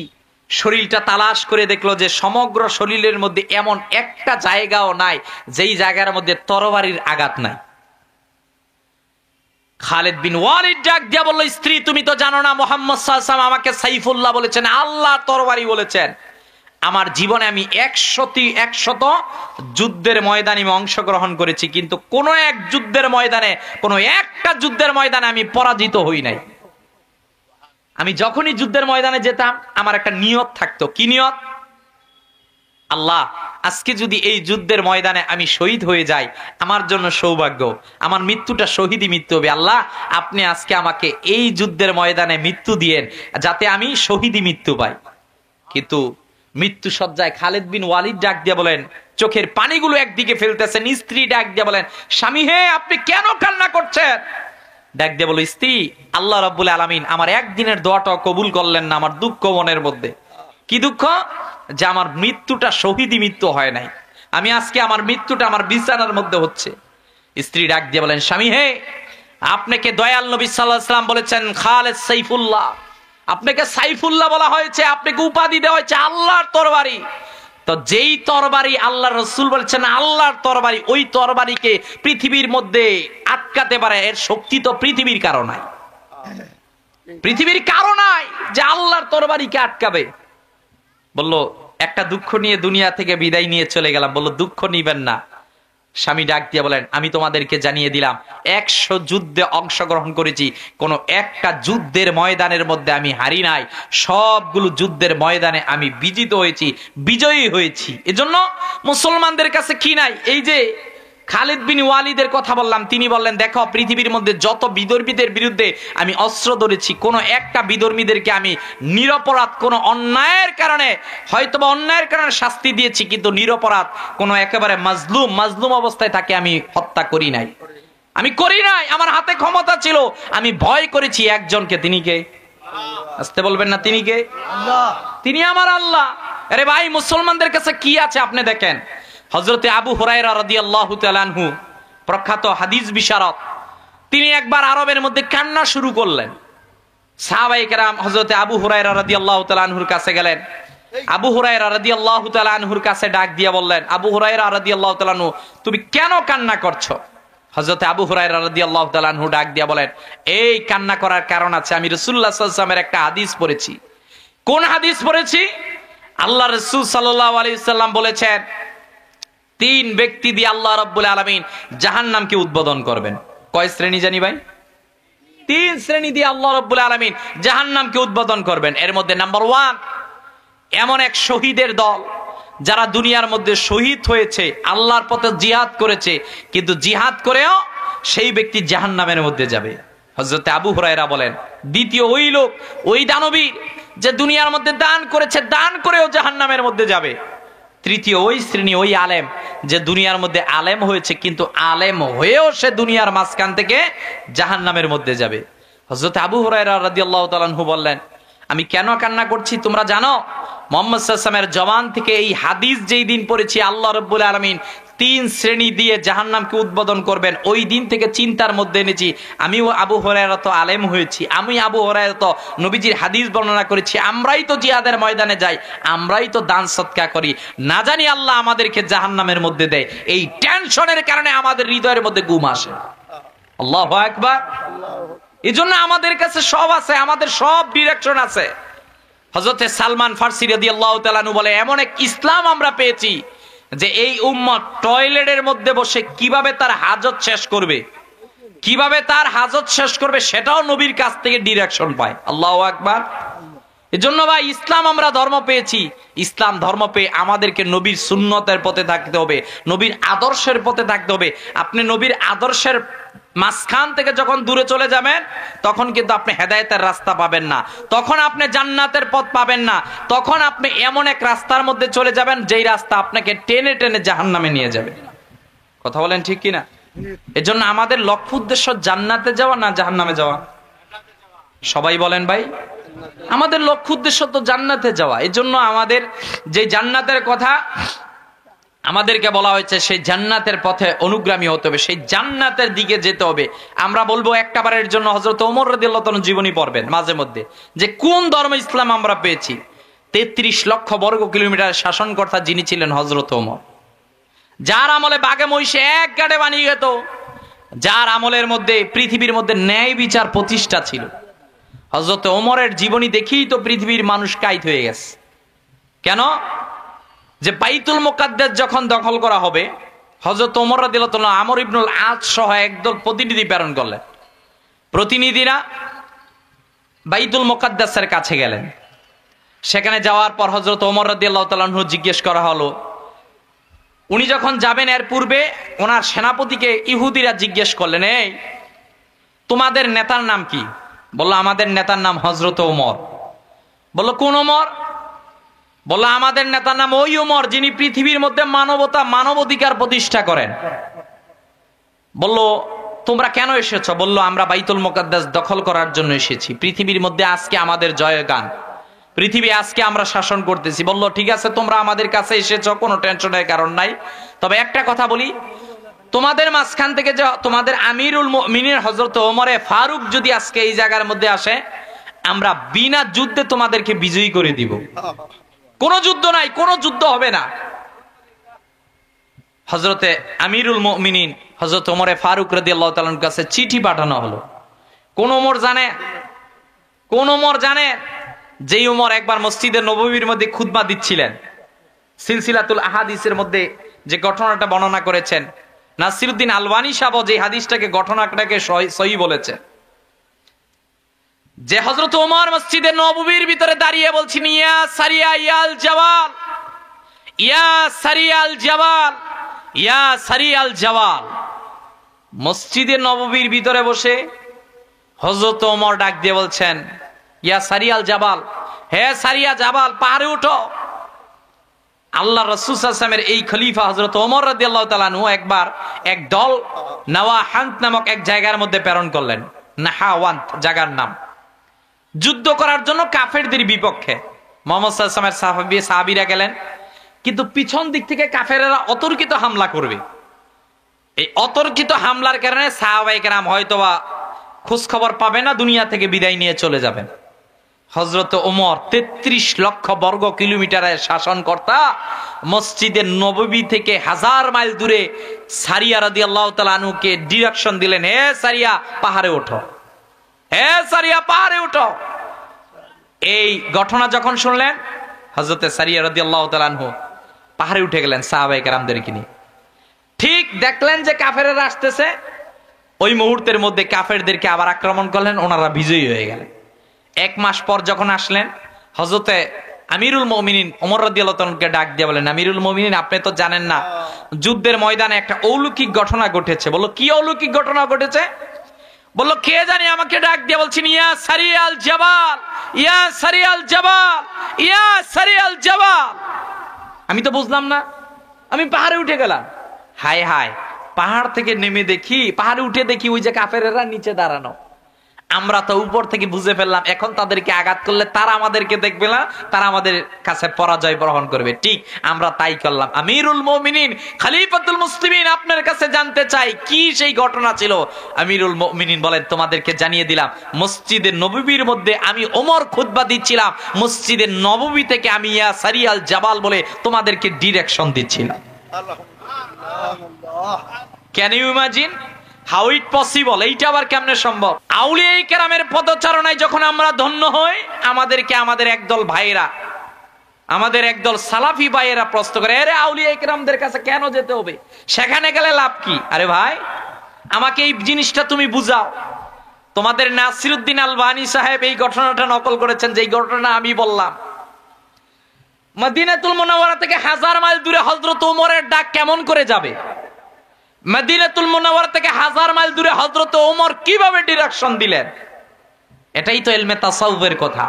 শরীরটা তালাশ করে দেখলো যে সমগ্র শরীরের মধ্যে এমন একটা জায়গাও নাই যেই জায়গার মধ্যে তরবারির আঘাত নাই। খালিদ বিন ওয়ালিদ ডাক দিয়া বলল, স্ত্রী তুমি তো জানো না মুহাম্মদ সাল্লাল্লাহু আলাইহি ওয়াসাল্লাম আমাকে সাইফুল্লাহ বলেছেন, আল্লাহ তরবারি বলেছেন। আমার জীবনে আমি 100 যুদ্ধের ময়দানে আমি অংশগ্রহণ করেছি, কিন্তু কোন এক যুদ্ধের ময়দানে, কোন একটা যুদ্ধের ময়দানে আমি পরাজিত হই নাই। আমি যখনই যুদ্ধের ময়দানে যেতাম আমার একটা নিয়ত থাকতো। কি নিয়ত? আল্লাহ আজকে যদি এই যুদ্ধের ময়দানে আমি শহীদ হয়ে যাই, আমার জন্য সৌভাগ্য, আমার মৃত্যুটা শহীদই মৃত্যু হবে। আল্লাহ আপনি আজকে আমাকে এই যুদ্ধের ময়দানে মৃত্যু দিয়েন যাতে আমি শহীদই মৃত্যু পাই। কিন্তু মৃত্যু সজ্জায় খালিদ বিন ওয়ালিদ ডাক দিয়ে বলেন, চোখের পানিগুলো একদিকে ফেলতেছেন, স্ত্রী ডাক দিয়ে বলেন, স্বামী হে আপনি কেন কান্না করছেন? ডাক দিয়ে বলো, স্ত্রী আল্লাহ রাব্বুল আলামিন আমার একদিনের দোয়াটাও কবুল করলেন না, আমার দুঃখ মনের মধ্যে। কি দুঃখ? যে আমার মৃত্যুটা শহীদি মৃত্যু হয় নাই, আমি আজকে আমার মৃত্যুটা আমার বিছানার মধ্যে হচ্ছে। স্ত্রী ডাক দিয়ে বলেন, স্বামী হে আপনাকে দয়াল নবী সাল্লাল্লাহু আলাইহি ওয়াসাল্লাম বলেছেন খালিদ সাইফুল্লাহ, আপনাকে সাইফুল্লাহ বলা হয়েছে, আপনাকে উপাধি দেওয়া হয়েছে আল্লাহর তরবারি। তো যেই তরবারি আল্লাহর রাসূল বলেছেন আল্লাহর তরবারি, ওই তরবারিকে পৃথিবীর মধ্যে আটকাতে পারে এর শক্তি তো পৃথিবীর কারো নাই। পৃথিবীর কারো নাই যে আল্লাহর তরবারিকে আটকাবে। বলল একটা দুঃখ নিয়ে দুনিয়া থেকে বিদায় নিয়ে চলে গেলাম। বলল দুঃখ নিবেন না। স্বামী ডাক দিয়ে বলেন, আমি তোমাদেরকে জানিয়ে দিলাম 100 যুদ্ধে অংশগ্রহণ করেছি, কোন একটা যুদ্ধের ময়দানের মধ্যে আমি হারি নাই, সবগুলো যুদ্ধের ময়দানে আমি বিজিত হয়েছি, বিজয়ী হয়েছি। এজন্য মুসলমানদের কাছে কি নাই? এই যে খালিদ বিন ওয়ালিদের কথা বললাম, তিনি বললেন দেখো পৃথিবীর মধ্যে যত বিধর্মীদের বিরুদ্ধে আমি অস্ত্র ধরেছি, কোন একটা বিধর্মীদেরকে আমি নিরপরাধ কোন অন্যায়ের কারণে, হয়তোবা অন্যায়ের কারণে শাস্তি দিয়েছি, কিন্তু নিরপরাধ কোন একেবারে মাজলুম অবস্থায় তাকে আমি হত্যা করি নাই, আমি করি নাই। আমার হাতে ক্ষমতা ছিল, আমি ভয় করেছি একজনকে। তিনি কে? আসতে বলবেন না, তিনি কে? আল্লাহ। তিনি আমার আল্লাহ। আরে ভাই মুসলমানদের কাছে কি আছে আপনি দেখেন। হযরতে আবু হুরায়রা রাদিয়াল্লাহু তাআলা আনহু, প্রখ্যাত হাদিস বিশারদ, তিনি একবার আরবের মধ্যে কান্না শুরু করলেন। সাহাবায়ে কেরাম হযরতে আবু হুরায়রা রাদিয়াল্লাহু তাআলা আনহুর কাছে গেলেন। আবু হুরায়রা রাদিয়াল্লাহু তাআলা আনহুর কাছে ডাক দিয়ে বললেন, আবু হুরায়রা রাদিয়াল্লাহু তাআলা আনহু তুমি কেন কান্না করছো? হযরতে আবু হুরায়রা রাদিয়াল্লাহু তাআলা আনহু ডাক দিয়ে বলেন, এই কান্না করার কারণ আছে, আমি রাসূলুল্লাহ সাল্লাল্লাহু আলাইহি ওয়াসাল্লামের একটা হাদিস পড়েছি। কোন হাদিস পড়েছি? আল্লাহ রাসূল সাল্লাল্লাহু আলাইহি ওয়াসাল্লাম বলেছেন 3 ব্যক্তি দিয়ে আল্লাহ রাব্বুল আলামিন জাহান্নামকে উদ্বোধন করবেন। কয় শ্রেণী জানি ভাই? 3 শ্রেণী দিয়ে আল্লাহ রাব্বুল আলামিন জাহান্নামকে উদ্বোধন করবেন। এর মধ্যে নাম্বার 1 এমন এক শহীদের দল যারা দুনিয়ার মধ্যে শহীদ হয়েছে, আল্লাহর পথে জিহাদ করেছে, কিন্তু জিহাদ করেও সেই ব্যক্তি জাহান্নামের মধ্যে যাবে। হযরত আবু হুরায়রা বলেন, দ্বিতীয় ওই লোক, ওই দানবীর যে দুনিয়ার মধ্যে দান করেছে, দান করেও জাহান্নামের মধ্যে যাবে। তৃতীয় ওই শ্রেণী, ওই আলেম যে দুনিয়ার মধ্যে আলেম হয়েছে, কিন্তু আলেম হয়েও সে দুনিয়ার মাঝখান থেকে জাহান্নামের মধ্যে যাবে। হযরত আবু হুরায়রা রাদিয়াল্লাহু তাআলা আনহু বললেন, আমি কেন কান্না করছি তোমরা জানো? মুহাম্মদ সাল্লাল্লাহু আলাইহি ওয়াসাল্লামের জবান থেকে এই হাদিস যেই দিন পড়েছি, আল্লাহ রাব্বুল আলামিন 3 শ্রেণী দিয়ে জাহান্নামকে উদ্বোধন করবেন। ওই দিন থেকে চিন্তার মধ্যে এনেছি, আমিও আবু হুরায়রা তো আলেম হয়েছি, আমি আবু হুরায়রা তো নবীজির হাদিস বর্ণনা করেছি, আমরাই তো জিহাদের ময়দানে যাই, আমরাই তো দান সদকা করি, না জানি আল্লাহ আমাদেরকে জাহান্নামের মধ্যে দেয়। এই টেনশনের কারণে আমাদের হৃদয়ের মধ্যে ঘুম আসে। আল্লাহু আকবার। এজন্য আমাদের কাছে সব আছে, আমাদের সব ডিরেকশন আছে। হযরতে সালমান ফারসি রাদিয়াল্লাহু তাআলা আনহু বলে, এমন এক ইসলাম আমরা পেয়েছি যে এই উম্মত টয়লেটের মধ্যে বসে কিভাবে তার হাজত শেষ করবে, কিভাবে তার হাজত শেষ করবে সেটাও নবীর কাছ থেকে ডিরেকশন পায়। আল্লাহু আকবার। এজন্য ভাই ইসলাম আমরা ধর্ম পেয়েছি, ইসলাম ধর্ম পেয়ে আমাদেরকে নবীর সুন্নতের পথে থাকতে হবে, নবীর আদর্শের পথে থাকতে হবে। আপনি নবীর আদর্শের মাঝখান থেকে যখন দূরে চলে যাবেন তখন কিন্তু আপনি হেদায়েতের রাস্তা পাবেন না, তখন আপনি জান্নাতের পথ পাবেন না, তখন আপনি এমন এক রাস্তার মধ্যে চলে যাবেন যেই রাস্তা আপনাকে টেনে টেনে জাহান্নামে নিয়ে যাবে। কথা বলেন ঠিক কিনা? এজন্য আমাদের লক্ষ্য উদ্দেশ্য জান্নাতে যাওয়া না জাহান্নামে যাওয়া? সবাই বলেন ভাই। আমাদের লক্ষ্য উদ্দেশ্য তো জান্নাতে যাওয়া। এজন্য আমাদের যে জান্নাতের কথা আমাদেরকে বলা হয়েছে, সেই জান্নাতের পথে অনুগামী হতে হবে, সেই জান্নাতের দিকে যেতে হবে। আমরা বলবো একটা বারের জন্য হযরত ওমর রাদিয়াল্লাহু তাআলা জীবনী পড়বেন মাঝে মধ্যে, যে কোন ধর্ম ইসলাম আমরা পেয়েছি। 33 লক্ষ বর্গ কিলোমিটার শাসনকর্তা যিনি ছিলেন হযরত ওমর, যার আমলে বাঘে মহিষে এক গাড়ে বানিয়ে যেত, যার আমলের মধ্যে পৃথিবীর মধ্যে ন্যায় বিচার প্রতিষ্ঠা ছিল। হযরত ওমরের জীবনী দেখেই তো পৃথিবীর মানুষ কাইত হয়ে গেছে। কেন? যে বাইতুল মুকাদ্দাস যখন দখল করা হবে, হযরত ওমর রাদিয়াল্লাহু তাআলা আমর ইবনুল আস সহ একদল প্রতিনিধি প্রেরণ করলেন। প্রতিনিধিরা বাইতুল মুকাদ্দাসের কাছে গেলেন। সেখানে যাওয়ার পর হযরত ওমর রাদিয়াল্লাহু তাআলা জিজ্ঞেস করা হলো, উনি যখন যাবেন এর পূর্বে ওনার সেনাপতিকে ইহুদিরা জিজ্ঞেস করলেন, এই তোমাদের নেতার নাম কি? বলল, আমাদের নেতার নাম হযরত ওমর। বলল, কোন ওমর? বলল, আমাদের নেতার নাম ওই ওমর যিনি পৃথিবীর মধ্যে মানবতা মানবাধিকার প্রতিষ্ঠা করেন। বলল, তোমরা কেন এসেছো? বলল, আমরা বাইতুল মুকাদ্দাস দখল করার জন্য এসেছি, পৃথিবীর মধ্যে আজকে আমাদের জয়গান, পৃথিবী আজকে আমরা শাসন করতেছি। বলল, ঠিক আছে, তোমরা আমাদের কাছে এসেছো, কোনো টেনশনের কারণ নাই। তবে একটা কথা বলি, তোমাদের মাঝখান থেকে যে তোমাদের আমিরুল মুমিনিন হযরত ওমরে ফারুক যদি আজকে এই জায়গার মধ্যে আসে, আমরা বিনা যুদ্ধে তোমাদেরকে বিজয়ী করে দিব। কোনো যুদ্ধ নাই, কোনো যুদ্ধ হবে না। হযরতে আমিরুল মুমিনিন হযরত ওমরে ফারুক রাদিয়াল্লাহু তাআলার কাছে চিঠি পাঠানো হলো। কোন ওমর জানে? কোন ওমর জানে? যেই ওমর একবার মসজিদে নববীর মধ্যে খুতবা দিচ্ছিলেন, সিলসিলাতুল আহাদিসের মধ্যে যে ঘটনাটা বর্ণনা করেছেন নাসিরউদ্দিন আলবানী সাহেব, যে হাদিসটাকে ঘটনাটাকে সহিহ বলেছে, যে হযরত ওমর মসজিদে নববীর ভিতরে দাঁড়িয়ে বলছেন, ইয়া সারিয়া ইয়াল জাওয়াল, ইয়া সারিয়াল জাওয়াল, ইয়া সারিয়াল জাওয়াল। মসজিদে নববীর ভিতরে বসে হযরত ওমর ডাক দিয়ে বলছেন, ইয়া সারিয়াল জাবাল, হে সারিয়া জাবাল, পাহাড়ে উঠো। আল্লাহ রাসূল সাল্লাল্লাহু আলাইহি ওয়াসাল্লামের এই খলিফা হযরত ওমর রাদিয়াল্লাহু তাআলা আনহু একবার এক দল নাওয়াহান্ত নামক এক জায়গার মধ্যে প্রেরণ করলেন। নাহাওয়ান্ত জায়গার নাম। যুদ্ধ করার জন্য কাফেরদের বিপক্ষে মুহাম্মদ সাল্লাল্লাহু আলাইহি ওয়াসাল্লামের সাহাবীরা গেলেন, কিন্তু পিছন দিক থেকে কাফেরেরা অতর্কিত হামলা করবে। এই অতর্কিত হামলার কারণে সাহাবায়ে কেরাম হয়তোবা খোঁজ খবর পাবে না, দুনিয়া থেকে বিদায় নিয়ে চলে যাবেন। হযরত ওমর 33 লক্ষ বর্গ কিলোমিটারের শাসনকর্তা মসজিদের নববী থেকে 1000 মাইল দূরে সারিয়া রাদিয়াল্লাহু তাআলা আনহুকে ডিরেকশন দিলেন, হে সারিয়া পাহাড়ে ওঠো, হে সারিয়া পাহাড়ে ওঠো। এই ঘটনা যখন শুনলেন হযরতে সারিয়া রাদিয়াল্লাহু তাআলা আনহু পাহাড়ে উঠে গেলেন সাহাবায়ে কেরামদেরকে নিয়ে। ঠিক দেখলেন যে কাফেররা আসতেছে, ওই মুহূর্তের মধ্যে কাফেরদেরকে আবার আক্রমণ করলেন, ওনারা বিজয়ী হয়ে গেলেন। 1 মাস পর যখন আসলেন, হযরতে আমিরুল মুমিনিন ওমর রাদিয়াল্লাহু তাআলাকে ডাক দিয়ে বলেন, আমিরুল মুমিনিন, আপনি তো জানেন না যুদ্ধের ময়দানে একটা অলৌকিক ঘটনা ঘটেছে। বলল, কি অলৌকিক ঘটনা ঘটেছে? বলল, কে জানি আমাকে ডাক দিয়ে বলছেন, ইয়া সারিয়াল জাবাল, ইয়া সারিয়াল জাবাল, ইয়া সারিয়াল জাবাল। আমি তো বুঝলাম না, আমি পাহাড়ে উঠে গেলাম। হায় হায়, পাহাড় থেকে নেমে দেখি, পাহাড়ে উঠে দেখি ওই যে কাফেরেরা নিচে দাঁড়ানো। আমরা তো উপর থেকে বুঝে ফেললাম, এখন তাদেরকে আঘাত করলে তারা আমাদেরকে দেখবে না, তারা আমাদের কাছে পরাজয় গ্রহণ করবে। ঠিক আমরা তাই করলাম। আমিরুল মুমিনিন খলিফাতুল মুসলিমিন আপনার কাছে জানতে চাই কি সেই ঘটনা ছিল। আমিরুল মুমিনিন বলেন, তোমাদেরকে জানিয়ে দিলাম, মসজিদের নববীর মধ্যে আমি ওমর খুতবা দিচ্ছিলাম, মসজিদের নববী থেকে আমি ইয়া সারিয়াল জাবাল বলে তোমাদেরকে ডিরেকশন দিচ্ছিলাম। Can you imagine how it possible? এইটা আবার কেমনে সম্ভব? আউলিয়া কেরামের পদচারণায় যখন আমরা ধন্য হই, আমাদেরকে আমাদের একদল ভাইয়েরা, আমাদের একদল সালাফি ভাইয়েরা প্রশ্ন করে, আরে আউলিয়া কেরামদের কাছে কেন যেতে হবে, সেখানে গেলে লাভ কি? আরে ভাই, আমাকে এই জিনিসটা তুমি বুঝাও। তোমাদের নাসিরউদ্দিন আলবানী সাহেব এই ঘটনাটা নকল করেছেন, যে ঘটনা আমি বললাম। মদিনাতুল মুনাওয়ারা থেকে 1000 মাইল দূরে হযরত ওমরের ডাক কেমন করে যাবে? মদিনাতুল মুনাওয়ারা থেকে 1000 মাইল দূরে হযরত ওমর কিভাবে ডিরেকশন দিলেন? এটাই তো ইলমে তাসাউফের কথা।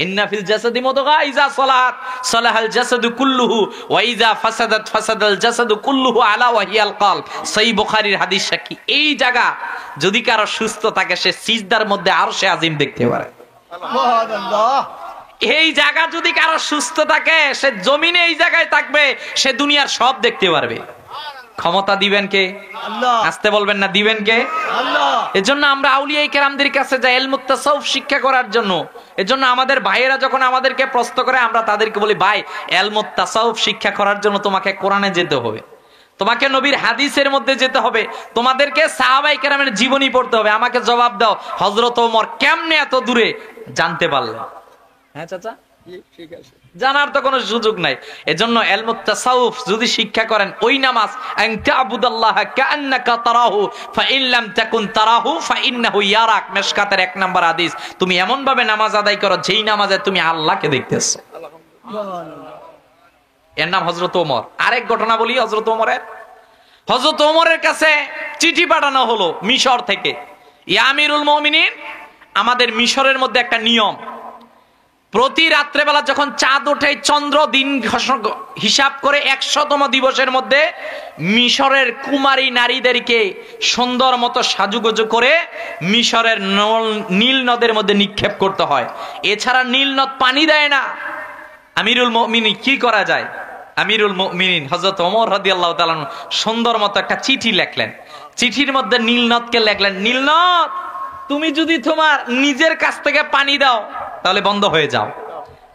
ইন্না ফিল জাসাদি মুদগা ইযা সালাত সালাহাল জাসাদু কুল্লুহু ওয়া ইযা ফাসাদাত ফাসাদাল জাসাদু কুল্লুহু আলা ওয়াহিয়াল কলব। সহিহ বুখারীর হাদিস সাক্ষী। এই জায়গা যদি কারো সুস্থ থাকে, সে সিজদার মধ্যে আরশে আজিম দেখতে পারে। সুবহানাল্লাহ। এই জায়গা যদি কারো সুস্থ থাকে, সে জমিনে এই জায়গায় থাকবে, সে দুনিয়ার সব দেখতে পারবে। ক্ষমতা দিবেন কে? আল্লাহ। আসতে বলবেন না, দিবেন কে? আল্লাহ। এজন্য আমরা আউলিয়া কেরামদের কাছে যাই ইলমুত তাসাউফ শিক্ষা করার জন্য। এজন্য আমাদের ভাইয়েরা যখন আমাদেরকে প্রশ্ন করে, আমরা তাদেরকে বলি, ভাই ইলমুত তাসাউফ শিক্ষা করার জন্য তোমাকে কোরআনে যেতে হবে, তোমাকে নবীর হাদিসের মধ্যে যেতে হবে, তোমাদেরকে সাহাবায়ে কেরামের জীবনী পড়তে হবে। আমাকে জবাব দাও, হযরত ওমর কেমনে এত দূরে জানতে পারলেন? হ্যাঁ চাচা, ঠিক আছে, জানার তো কোনো সুযোগ নাই। এজন্য ইলমুত তাসাউফ যদি শিক্ষা করেন, ওই নামাজ আনতা আবুদাল্লাহ কাআন্নাকা তারাহু ফাইন লাম তাকুন তারাহু ফাইন্নাহু ইয়ারাক, মিশকাতের 1 নম্বর হাদিস। তুমি এমন ভাবে নামাজ আদায় করো যেই নামাজে তুমি আল্লাহকে দেখতেছো। এর নাম হযরত ওমর। আরেক ঘটনা বলি হযরত ওমরের। হযরত ওমরের কাছে চিঠি পাঠানো হলো মিশর থেকে, ইয়া আমিরুল মুমিনিন, আমাদের মিশরের মধ্যে একটা নিয়ম, প্রতি রাত্রেবেলা যখন চাঁদ ওঠে, চন্দ্র দিন হিসাব করে 100তম দিবসের মধ্যে মিশরের কুমারী নারীদেরকে সুন্দর মতো সাজুগুজু করে মিশরের নীল নদের মধ্যে নিক্ষেপ করতে হয়। এছাড়া নীল নদ পানি দেয় না। আমিরুল মুমিনিন কি করা যায়? আমিরুল মুমিনিন হযরত ওমর রাদিয়াল্লাহু তাআলা সুন্দর মতো একটা চিঠি লিখলেন। চিঠির মধ্যে নীল নদকে লিখলেন, নীল নদ, তুমি যদি তোমার নিজের কাছ থেকে পানি দাও তাহলে বন্ধ হয়ে যাও,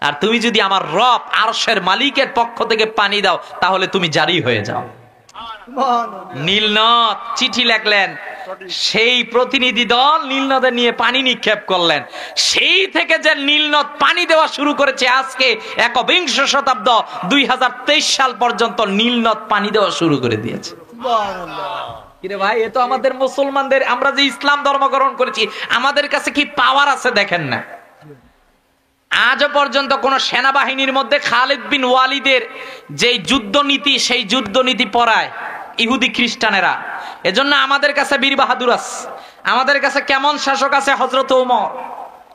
আর তুমি যদি আমার রব আরশের মালিকের পক্ষ থেকে পানি দাও তাহলে তুমি জারি হয়ে যাও। নীল নদ চিঠি লিখলেন, সেই প্রতিনিধি দল নীল নদে নিয়ে পানি নিক্ষেপ করলেন। সেই থেকে যে নীল নদ পানি দেওয়া শুরু করেছে, আজকে 21 শতাব্দ 2023 সাল পর্যন্ত নীল নদ পানি দেওয়া শুরু করে দিয়েছে। কিরে ভাই, এ তো আমাদের মুসলমানদের, আমরা যে ইসলাম ধর্ম গ্রহণ করেছি, আমাদের কাছে কি পাওয়ার আছে দেখেন না। আজও পর্যন্ত কোন সেনাবাহিনীর মধ্যে খালিদ বিন ওয়ালিদের যে যুদ্ধনীতি, সেই যুদ্ধনীতি পড়ায় ইহুদি খ্রিস্টানেরা। এজন্য আমাদের কাছে বীর বাহাদুর আছে, আমাদের কাছে কেমন শাসক আছে? হযরত ওমর।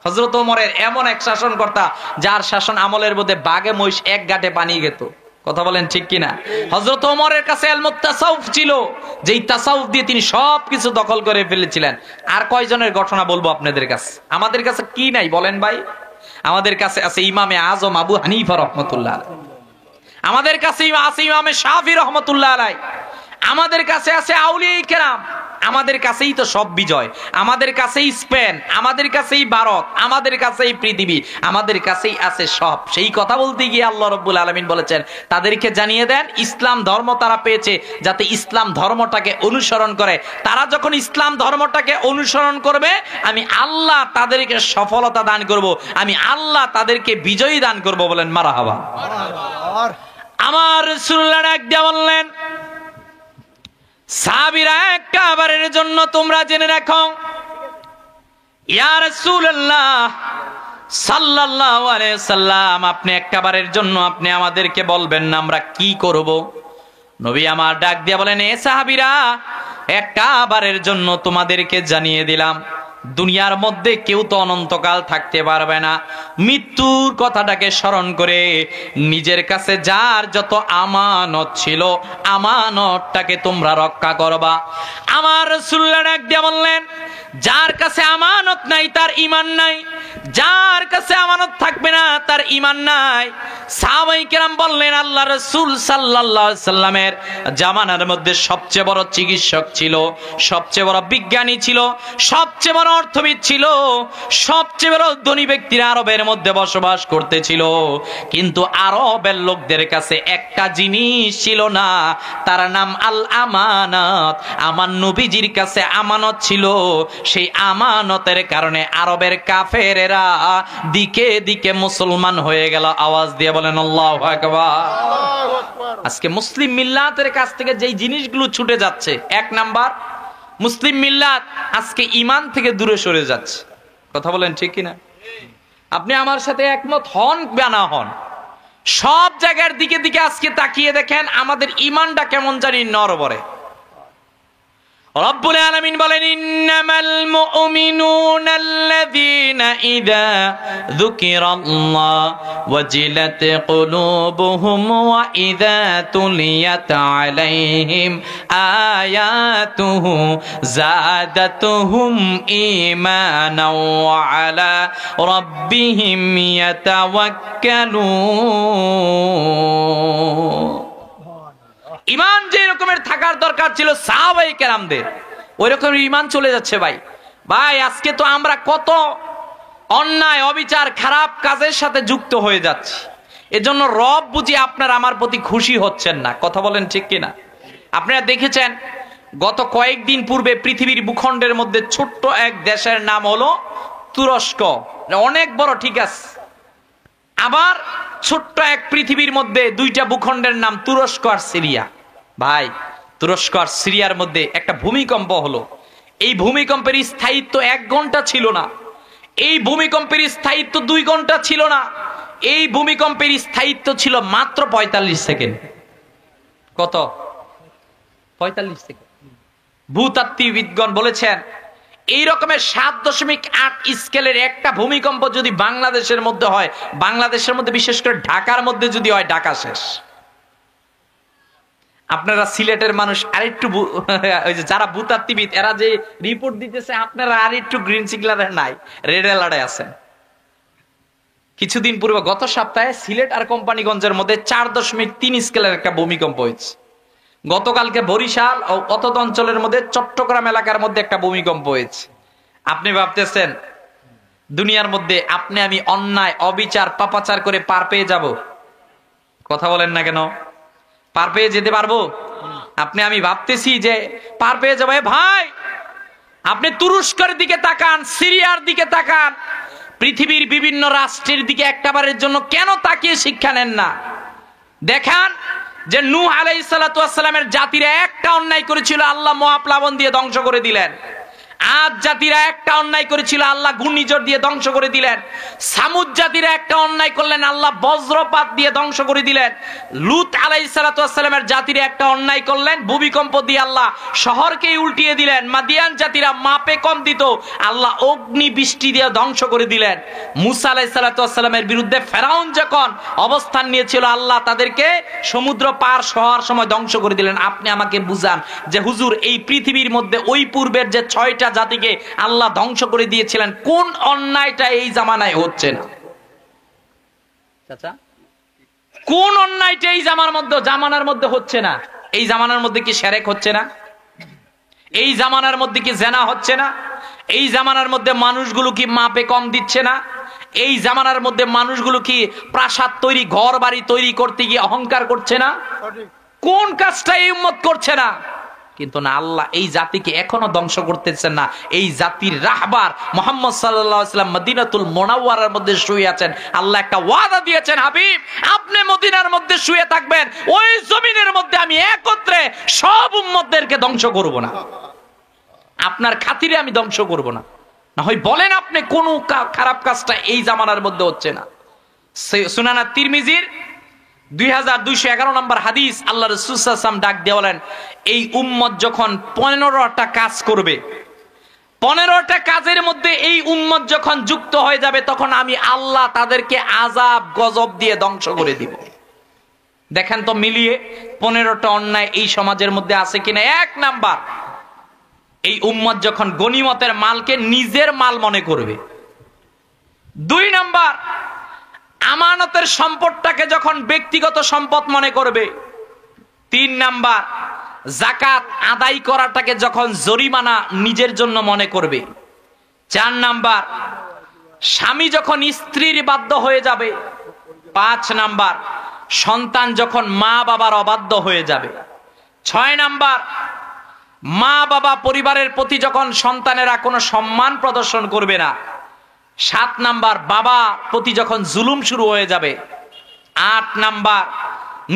হযরত ওমরের এমন এক শাসনকর্তা, যার শাসন আমলের মধ্যে বাঘে মহিষ এক ঘাটে পানি গেত। কথা বলেন ঠিক কিনা? হযরত ওমরের কাছে ইলমুত তাসাউফ ছিল, যেই তাসাউফ দিয়ে তিনি সবকিছু দখল করে ফেলেছিলেন। আর কয়জনের ঘটনা বলবো আপনাদের কাছে? আমাদের কাছে কি নাই বলেন ভাই? আমাদের কাছে আছে ইমামে আজম আবু হানিফা রাহমাতুল্লাহ আলাইহি, আমাদের কাছে আছে ইমামে শাফি রাহমাতুল্লাহ আলাইহি, আমাদের কাছে আছে আউলিয়া কেরাম। আমাদের কাছেই তো সব বিজয়, আমাদের কাছেই স্পেন, আমাদের কাছেই ভারত, আমাদের কাছেই পৃথিবী, আমাদের কাছেই আছে সব। সেই কথা বলতে গিয়ে আল্লাহ রাব্বুল আলামিন বলেছেন, তাদেরকে জানিয়ে দেন ইসলাম ধর্ম তারা পেয়েছে যাতে ইসলাম ধর্মটাকে অনুসরণ করে। তারা যখন ইসলাম ধর্মটাকে অনুসরণ করবে, আমি আল্লাহ তাদেরকে সফলতা দান করব, আমি আল্লাহ তাদেরকে বিজয়ী দান করব। বলেন মারহাবা। আমার রাসূলুল্লাহ ডাক দিয়ে বললেন, সাহাবীরা একবারের জন্য তোমরা জেনে রাখো, ইয়া রাসূলুল্লাহ সাল্লাল্লাহু আলাইহি সাল্লাম, আপনি একবারের জন্য আপনি আমাদেরকে বলবেন না আমরা কি করব? নবী আমার ডাক দিয়ে বলেন, এ সাহাবীরা, একবারের জন্য তোমাদেরকে জানিয়ে দিলাম, দুনিয়ার মধ্যে কেউ তো অনন্তকাল থাকতে পারবে না। মৃত্যুর কথাটাকে স্মরণ করে নিজের কাছে যার যত আমানত ছিল আমানতটাকে তোমরা রক্ষা করবা। আমার রাসূলুল্লাহ ডাক দিয়ে বললেন, যার কাছে আমানত নাই তার ঈমান নাই, যার কাছে আমানত থাকবে না তার ঈমান নাই। সাহাবায়ে কেরাম বললেন, আল্লাহ রাসূল সাল্লাল্লাহু আলাইহি সাল্লামের জামানার মধ্যে সবচেয়ে বড় চিকিৎসক ছিল, সবচেয়ে বড় বিজ্ঞানী ছিল, সবচেয়ে বড় অর্থবিদ ছিল, সবচেয়ে বড় ধনী ব্যক্তিরা আরবের মধ্যে বসবাস করতেছিল। কিন্তু আরবের লোকদের কাছে একটা জিনিস ছিল না, তার নাম আল আমানাত। আমার নবীজির কাছে আমানত ছিল, সেই আমানতের কারণে আরবের কাফেরেরা দিকে দিকে মুসলমান হয়ে গেল। আওয়াজ দিয়ে বলেন আল্লাহু আকবার। আজকে মুসলিম মিল্লাতের কাছ থেকে যেই জিনিসগুলো ছুটে যাচ্ছে, এক নাম্বার, মুসলিম মিল্লাত আজকে ঈমান থেকে দূরে সরে যাচ্ছে। কথা বলেন ঠিক কিনা? আপনি আমার সাথে একমত হন বা না হন, সব জায়গার দিকে দিকে আজকে তাকিয়ে দেখেন আমাদের ঈমানটা কেমন জানি নড়বড়ে। রব্বুল আলামিন বলেন, ইন্নামাল মুমিনুনা আল্লাযীনা ইযা যুকিরাল্লাহ ওয়াজিলাত কুলুবুহুম ওয়া ইযা তুলিয়াত আলাইহিম আয়াতুহু যাদাতুহুম ঈমানাও ওয়া আলা রাব্বিহিম ইয়াতাওয়াক্কালুন। ঈমান যে রকমের থাকার দরকার ছিল সাহাবায়ে কেরামদের, ওই রকম ঈমান চলে যাচ্ছে। ভাই আজকে তো আমরা কত অন্যায় অবিচার খারাপ কাজের সাথে যুক্ত হয়ে যাচ্ছি। এজন্য রব বুঝি আপনার আমার প্রতি খুশি হচ্ছেন না। কথা বলেন ঠিক কিনা? আপনারা দেখেছেন গত কয়েকদিন পূর্বে পৃথিবীর ভূখণ্ডের মধ্যে ছোট্ট এক দেশের নাম হলো তুরস্ক, অনেক বড়, ঠিক আছে। আবার ছোট্ট এক পৃথিবীর মধ্যে দুইটা ভূখণ্ডের নাম তুরস্ক আর সিরিয়া। ভাই তুরস্ক আর সিরিয়ার মধ্যে একটা ভূমিকম্প হলো। এই ভূমিকম্পের স্থায়িত্ব 1 ঘন্টা ছিল না, এই ভূমিকম্পের স্থায়িত্ব 2 ঘন্টা ছিল না, এই ভূমিকম্পের স্থায়িত্ব ছিল মাত্র 45 সেকেন্ড। কত? 45 সেকেন্ড। ভূতাত্ত্বিকবিদগণ বলেছেন এই রকমের 7.8 স্কেলের একটা ভূমিকম্প যদি বাংলাদেশের মধ্যে হয়, বাংলাদেশের মধ্যে বিশেষ করে ঢাকার মধ্যে যদি হয়, ঢাকা শেষ। আপনারা সিলেটের মানুষ আরেকটু ওই যে যারা ভূতাত্ত্বিকবিদ এরা যে রিপোর্ট দিতেছে, আপনারা আরেকটু গ্রিন সিগন্যালে নাই, রেড অ্যালার্টে আছেন। কিছুদিন পূর্বে গত সপ্তাহে সিলেট আর কোম্পানিগঞ্জের মধ্যে 4.3 স্কেলের একটা ভূমিকম্প হয়েছে। গতকালকে বরিশাল ও অতদ অঞ্চলের মধ্যে চট্টগ্রাম এলাকার মধ্যে একটা ভূমিকম্প হয়েছে। আপনি ভাবতেছেন দুনিয়ার মধ্যে আপনি আমি অন্যায় অবিচার পাপাচার করে পার পেয়ে যাব? কথা বলেন না কেন? পার পেয়ে যেতে পারবো? আপনি আমি ভাবতেছি যে পার পেয়ে যাবো। ভাই আপনি তুরস্কের দিকে তাকান, সিরিয়ার দিকে তাকান, পৃথিবীর বিভিন্ন রাষ্ট্রের দিকে একটাবারের জন্য কেন তাকিয়ে শিক্ষা নেন না? দেখান যে নূহ আলাইহিস সালাতু ওয়াস সালামের জাতিরা একটা অন্যায় করেছিল, আল্লাহ মহাপ্লাবন দিয়ে ধ্বংস করে দিলেন। আদ জাতিরা একটা অন্যায় করেছিল, আল্লাহ ঘূর্ণিঝড় দিয়ে ধ্বংস করে দিলেন। সামুদ জাতিরা একটা অন্যায় করলেন, আল্লাহ বজ্রপাত দিয়ে ধ্বংস করে দিলেন। লূত আলাইহিস সালাতু ওয়াস সালামের জাতিরা একটা অন্যায় করলেন, ভূমিকম্প দিয়ে আল্লাহ শহরকেই উল্টিয়ে দিলেন। মাদিয়ান জাতিরা মাপে কম দিত, আল্লাহ অগ্নি বৃষ্টি দিয়ে ধ্বংস করে দিলেন। মূসা আলাইহিস সালাতু ওয়াস সালামের বিরুদ্ধে ফেরাউন যখন অবস্থান নিয়েছিল, আল্লাহ তাদেরকে সমুদ্র পার হওয়ার সময় ধ্বংস করে দিলেন। আপনি আমাকে বুঝান যে হুজুর এই পৃথিবীর মধ্যে ওই পূর্বের যে 6টা জাতিকে আল্লাহ ধ্বংস করে দিয়েছিলেন, কোন অন্যায়টা এই জামানায় হচ্ছে না? চাচা, কোন অন্যায়টা এই জামানার মধ্যে হচ্ছে না? এই জামানার মধ্যে কি শিরক হচ্ছে না? এই জামানার মধ্যে কি জিনা হচ্ছে না? এই জামানার মধ্যে মানুষগুলো কি মাপে কম দিচ্ছে না? এই জামানার মধ্যে মানুষগুলো কি প্রাসাদ তৈরি, ঘর বাড়ি তৈরি করতে গিয়ে অহংকার করছে না? কোন কাজটা এই উম্মত করছে না? কিন্তু না, আল্লাহ এই জাতিকে এখনো ধ্বংস করতেছেন না। এই জাতির রাহবার মুহাম্মদ সাল্লাল্লাহু আলাইহি ওয়াসাল্লাম মদিনাতুল মুনাওয়ারার মধ্যে শুয়ে আছেন। আল্লাহ একটা ওয়াদা দিয়েছেন, হাবিব আপনি মদিনার মধ্যে শুয়ে থাকবেন, ওই জমিনের মধ্যে আমি একত্রে সব উম্মতদেরকে ধ্বংস করব না, আপনার খাতিরে আমি ধ্বংস করব না। না হয় বলেন আপনি কোন খারাপ কাজটা এই জামানার মধ্যে হচ্ছে না? সুনান তিরমিজির 2211 নম্বর হাদিস, আল্লাহ রাসূল সাল্লাল্লাহু আলাইহি ওয়াসাল্লাম ডাক দিয়ে বলেন, এই উম্মত যখন 15টা কাজ করবে, 15টা কাজের মধ্যে এই উম্মত যখন যুক্ত হয়ে যাবে তখন আমি আল্লাহ তাদেরকে আযাব গজব দিয়ে ধ্বংস করে দিব। দেখেন তো মিলিয়ে 15টা অন্যায় এই সমাজের মধ্যে আছে কিনা। 1 নাম্বার, এই উম্মত যখন গনিমতের মালকে নিজের মাল মনে করবে। 2 নাম্বার, আমানতের সম্পদটাকে যখন ব্যক্তিগত সম্পদ মনে করবে। 3 নাম্বার, যাকাত আদায় করাটাকে যখন জরিমানা নিজের জন্য মনে করবে। 4 নাম্বার, স্বামী যখন স্ত্রীর বাধ্য হয়ে যাবে। 5 নাম্বার, সন্তান যখন মা বাবার অবাধ্য হয়ে যাবে। 6 নাম্বার, মা বাবা পরিবারের প্রতি যখন সন্তানেরা কোনো সম্মান প্রদর্শন করবে না। 7 নাম্বার, বাবা প্রতি যখন জুলুম শুরু হয়ে যাবে। 8 নাম্বার,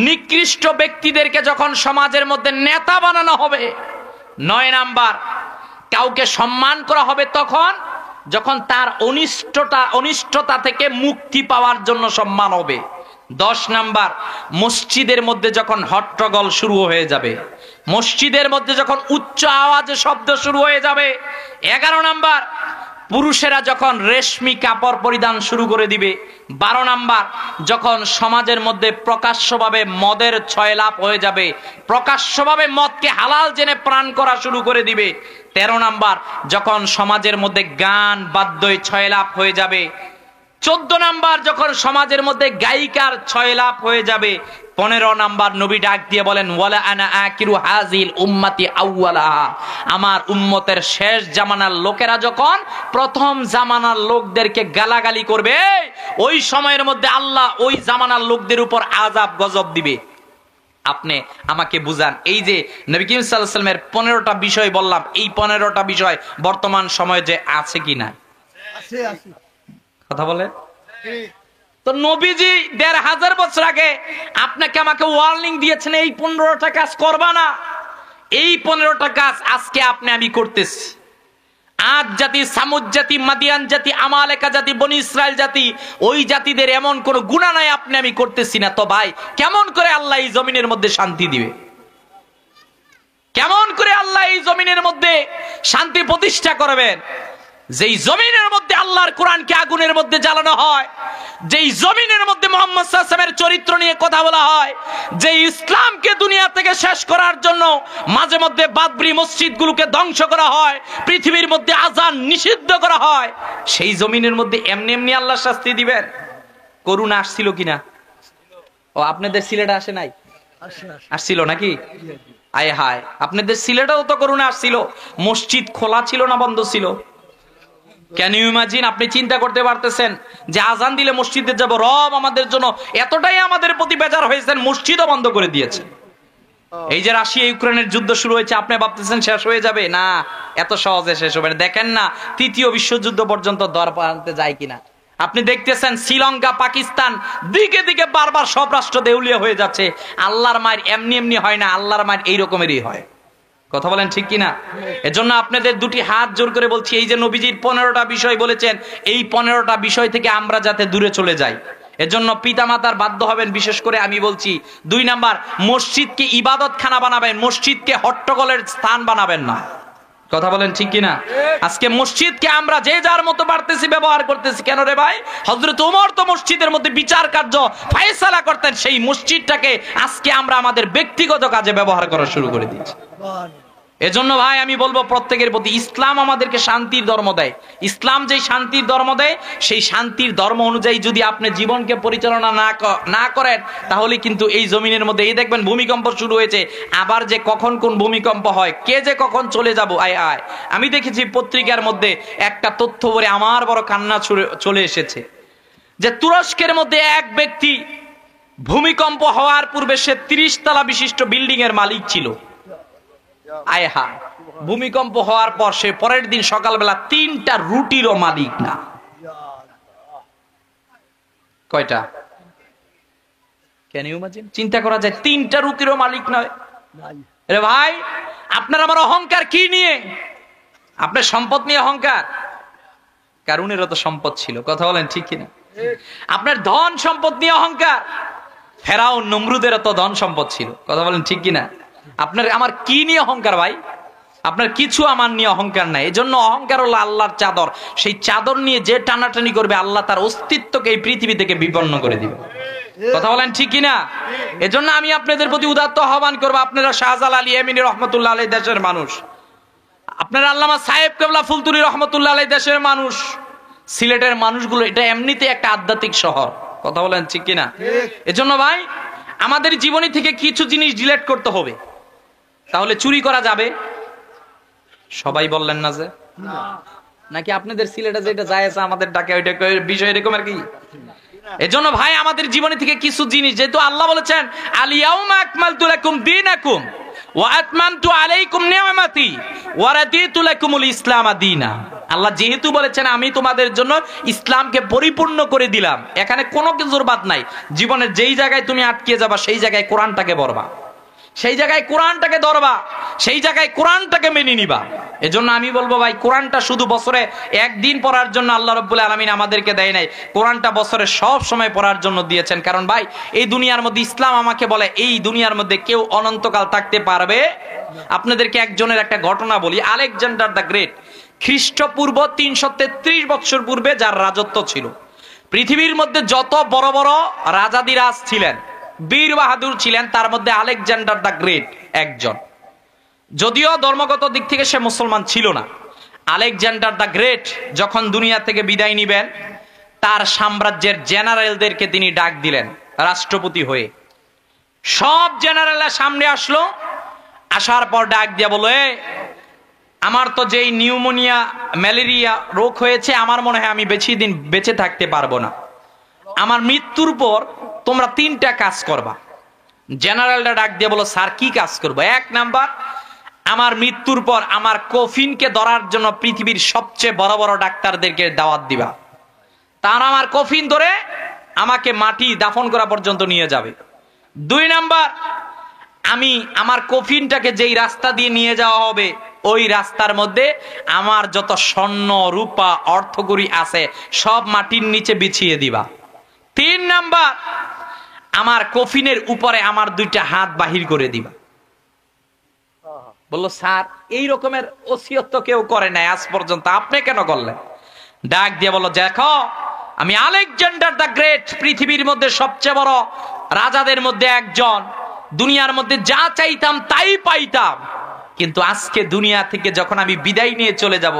নিকৃষ্ট ব্যক্তিদেরকে যখন সমাজের মধ্যে নেতা বানানো হবে। 9 নাম্বার, কাউকে সম্মান করা হবে তখন যখন তার অনিষ্টতা থেকে মুক্তি পাওয়ার জন্য সম্মান হবে। 10 নাম্বার, মসজিদের মধ্যে যখন হট্টগোল শুরু হয়ে যাবে, মসজিদের মধ্যে যখন উচ্চ আওয়াজে শব্দ শুরু হয়ে যাবে। 11 নাম্বার, পুরুষেরা যখন রেশমি কাপড় পরিধান শুরু করে দিবে। 12 নাম্বার, যখন সমাজের মধ্যে প্রকাশ্যভাবে মদের ছয়লাভ হয়ে যাবে, প্রকাশ্যভাবে মদকে হালাল জেনে পান করা শুরু করে দিবে। 13 নাম্বার, যখন সমাজের মধ্যে গান বাদ্যই ছয়লাভ হয়ে যাবে। 14 নাম্বার, যখন সমাজের মধ্যে গায়িকার ছয়লাভ হয়ে যাবে। 15 নাম্বার, নবী ডাক দিয়ে বলেন ওয়ালা আনা আকিরু হাযিল উম্মতি আউওয়ালাহা, আমার উম্মতের শেষ জামানার লোকেরা যখন প্রথম জামানার লোকদেরকে গালাগালি করবে, ওই সময়ের মধ্যে আল্লাহ ওই জামানার লোকদের উপর আযাব গজব দিবে। আপনি আমাকে বুঝান, এই যে নবী করিম সাল্লাল্লাহু আলাইহি ওয়াসাল্লামের 15টা বিষয় বললাম, এই 15টা বিষয় বর্তমান সময়ে যে আছে কিনা? আছে। কথা বলে তো নবীজি 1500 বছর আগে আপনাকে আমাকে ওয়ার্নিং দিয়েছেন এই 15টা কাজ করবা না। এই 15টা কাজ আজকে আপনি আমি করতেছি। আদ জাতি, সামুদ জাতি, মাদিয়ান জাতি, আমালেকা জাতি, বনি ইসরাইল জাতি, ওই জাতিদের এমন কোন গুনাহ নাই আপনি আমি করতেছি না। তো ভাই, কেমন করে আল্লাহ এই জমিনের মধ্যে শান্তি দিবে? কেমন করে আল্লাহ এই জমিনের মধ্যে শান্তি প্রতিষ্ঠা করবেন? যেই জমিনের মধ্যে আল্লাহর কোরআনকে আগুনের মধ্যে জ্বালানো হয়, যেই জমিনের মধ্যে মুহাম্মদ সাল্লাল্লাহু আলাইহি ওয়াসাল্লামের চরিত্র নিয়ে কথা বলা হয়, যে ইসলামকে দুনিয়া থেকে শেষ করার জন্য মাঝে মধ্যে বাবরি মসজিদগুলোকে ধ্বংস করা হয়, পৃথিবীর মধ্যে আযান নিষিদ্ধ করা হয়, সেই জমিনের মধ্যে এমনি এমনি আল্লাহ শাস্তি দিবেন? করুণা আসছিল কিনা? ও আপনাদের সিলেটে আসে নাই? আসছিল নাকি? আয় হায়, আপনাদের সিলেটেও তো করুণা আসছিল। মসজিদ খোলা ছিল না বন্ধ ছিল? Can you imagine? আপনি চিন্তা করতে পারতেছেন যে আজান দিলে মসজিদে যাব? রব আমাদের জন্য এতটাই আমাদের প্রতি বেজার হয়েছেন, মসজিদও বন্ধ করে দিয়েছে। এই যে রাশিয়া ইউক্রেনের যুদ্ধ শুরু হয়েছে, আপনি ভাবতেছেন শেষ হয়ে যাবে? না, এত সহজে শেষ হবে না। দেখেন না 3য় বিশ্বযুদ্ধ পর্যন্ত দর আনতে যায় কিনা। আপনি দেখতেছেন শ্রীলঙ্কা, পাকিস্তান, দিকে দিকে বারবার সব রাষ্ট্র দেউলিয়া হয়ে যাচ্ছে। আল্লাহর মায়ের এমনি এমনি হয় না, আল্লাহর মায়ের এই রকমেরই হয়। কথা বলেন ঠিক কিনা? এজন্য আপনাদের দুটি হাত জোর করে বলছি, এই যে নবীজির 15টা বিষয় বলেছেন, এই 15টা বিষয় থেকে আমরা যাতে দূরে চলে যাই, এজন্য পিতামাতার বাধ্য হবেন। বিশেষ করে আমি বলছি 2 নাম্বার, মসজিদকে ইবাদতখানা বানাবেন, মসজিদকে হট্টগোলের স্থান বানাবেন না। কথা বলেন ঠিক কিনা? আজকে মসজিদকে আমরা যে যার মতো পারতেছি ব্যবহার করতেছি। কেন রে ভাই? হযরত ওমর তো মসজিদের মধ্যে বিচার কার্য ফায়সালা করতেন, সেই মসজিদটাকে আজকে আমরা আমাদের ব্যক্তিগত কাজে ব্যবহার করা শুরু করে দিয়েছি। এজন্য ভাই আমি বলবো প্রত্যেকের প্রতি, ইসলাম আমাদেরকে শান্তির ধর্ম দেয়। ইসলাম যেই শান্তির ধর্ম দেয়, সেই শান্তির ধর্ম অনুযায়ী যদি আপনি জীবনকে পরিচালনা না করেন, তাহলে কিন্তু এই জমিনের মধ্যে এই দেখবেন ভূমিকম্প শুরু হয়েছে, আবার যে কখন কোন ভূমিকম্প হয়, কে যে কখন চলে যাব। আয় আয়, আমি দেখেছি পত্রিকার মধ্যে একটা তথ্য পড়ে আমার বড় কান্না চলে এসেছে, যে তুরস্কের মধ্যে এক ব্যক্তি ভূমিকম্প হওয়ার পূর্বে সে 30 তলা বিশিষ্ট বিল্ডিং এর মালিক ছিল। আয় হায়, ভূমিকম্প হওয়ার পর সে পরের দিন সকালবেলা 3টা রুটিরও মালিক না। কয়টা? Can you imagine? চিন্তা করা যায়, 3টা রুটিরও মালিক নয়। আরে ভাই, আপনার আমার অহংকার কি নিয়ে? আপনার সম্পদ নিয়ে অহংকার? কারুনেরও তো সম্পদ ছিল। কথা বলেন ঠিক কিনা? আপনার ধন সম্পদ নিয়ে অহংকার? ফেরাউন নমরুদেরও তো ধন সম্পদ ছিল। কথা বলেন ঠিক কিনা? আপনার আমার কি নিয়ে অহংকার ভাই? আপনার কিছু আমার নিয়ে অহংকার নাই। এজন্য অহংকার হলো আল্লাহর চাদর, সেই চাদর নিয়ে যে টানাটানি করবে আল্লাহ তার অস্তিত্বকে এই পৃথিবী থেকে বিপন্ন করে দিবে। কথা বলেন ঠিক কিনা? এজন্য আমি আপনাদের প্রতি উদাত্ত আহ্বান করবো, আপনারা শাহজালাল আলী এমিনী রহমতুল্লাহ আলাইহি দেশের মানুষ, আপনারা আল্লামা সাহেব কেবলা ফুলতুরি রহমতুল্লাহ আলাইহি দেশের মানুষ, সিলেটের মানুষগুলো এটা এমনিতে একটা আধ্যাত্মিক শহর। কথা বলেন ঠিক কিনা? এজন্য ভাই আমাদের জীবনী থেকে কিছু জিনিস ডিলিট করতে হবে, তাহলে চুরি করা যাবে। সবাই বললেন না যে নাকি আপনাদের সিলেটে যেটা যায় আছে আমাদের ডাকে ওইটা বিষয় এরকম আর কি। এজন্য ভাই আমাদের জীবনী থেকে কিছু জিনিস, যেহেতু আল্লাহ বলেছেন আল-ইয়াউমা আকমালতু লাকুম দীনাকুম ওয়া আতমামতু আলাইকুম নি'মাতি ওয়া রাদিতু লাকুমুল ইসলাম দীনা। আল্লাহ যেহেতু বলেছেন আমি তোমাদের জন্য ইসলামকে পরিপূর্ণ করে দিলাম, এখানে কোনো কিছুর বাদ নাই। জীবনের যেই জায়গায় তুমি আটকে যাবা সেই জায়গায় কোরআনটাকে পড়বা, সেই জায়গায় কোরআনটাকে ধরবা, সেই জায়গায় কোরআনটাকে মেনে নিবা। এজন্য আমি বলবো ভাই কোরআনটা শুধু বছরে একদিন পড়ার জন্য আল্লাহ রাব্বুল আলামিন আমাদেরকে দেয় নাই, কোরআনটা বছরে সব সময় পড়ার জন্য দিয়েছেন। কারণ ভাই এই দুনিয়ার মধ্যে ইসলাম আমাকে বলে এই দুনিয়ার মধ্যে কেউ অনন্তকাল থাকতে পারবে। আপনাদেরকে একজনের একটা ঘটনা বলি। আলেকজান্ডার দ্য গ্রেট খ্রিস্টপূর্ব 333 বছর পূর্বে যার রাজত্ব ছিল, পৃথিবীর মধ্যে যত বড় বড় রাজাদিরাজ ছিলেন, বীর বাহাদুর ছিলেন, তার মধ্যে আলেকজান্ডার দ্য গ্রেট একজন। যদিও ধর্মগত দিক থেকে সে মুসলমান ছিল না। আলেকজান্ডার দ্য গ্রেট যখন দুনিয়া থেকে বিদায় নিবেন, তার সাম্রাজ্যের জেনারেলদেরকে তিনি ডাক দিলেন রাষ্ট্রপতি হয়ে। সব জেনারেলরা সামনে আসলো, আসার পর ডাক দিয়া বলো, আমার তো যেই নিউমোনিয়া ম্যালেরিয়া রোগ হয়েছে, আমার মনে হয় আমি বেশি দিন বেঁচে থাকতে পারবো না। আমার মৃত্যুর পর তোমরা 3টা কাজ করবা। জেনারেলরা ডাক দিয়ে বলো, স্যার কি কাজ করবো? 1 নাম্বার, আমার মৃত্যুর পর আমার কফিনকে ধরার জন্য পৃথিবীর সবচেয়ে বড় বড় ডাক্তারদেরকে দাওয়াত দিবা, তারা আমার কফিন ধরে আমাকে মাটি দাফন করা পর্যন্ত নিয়ে যাবে। 2 নাম্বার, আমি আমার কফিনটাকে যেই রাস্তা দিয়ে নিয়ে যাওয়া হবে ওই রাস্তার মধ্যে আমার যত স্বর্ণ রূপা অর্থকড়ি আছে সব মাটির নিচে বিছিয়ে দিবা। 3 নাম্বার, আমার কফিনের উপরে আমার 2টা হাত বাহির করে দিবা। বললো, স্যার এই রকমের ওসিয়ত তো কেউ করে নাই আজ পর্যন্ত, আপনি কেন করলেন? ডাক দিয়ে বলো, দেখো আমি আলেকজান্ডার দ্য গ্রেট পৃথিবীর মধ্যে সবচেয়ে বড় রাজাদের মধ্যে একজন, দুনিয়ার মধ্যে যা চাইতাম তাই পাইতাম, কিন্তু আজকে দুনিয়া থেকে যখন আমি বিদায় নিয়ে চলে যাব,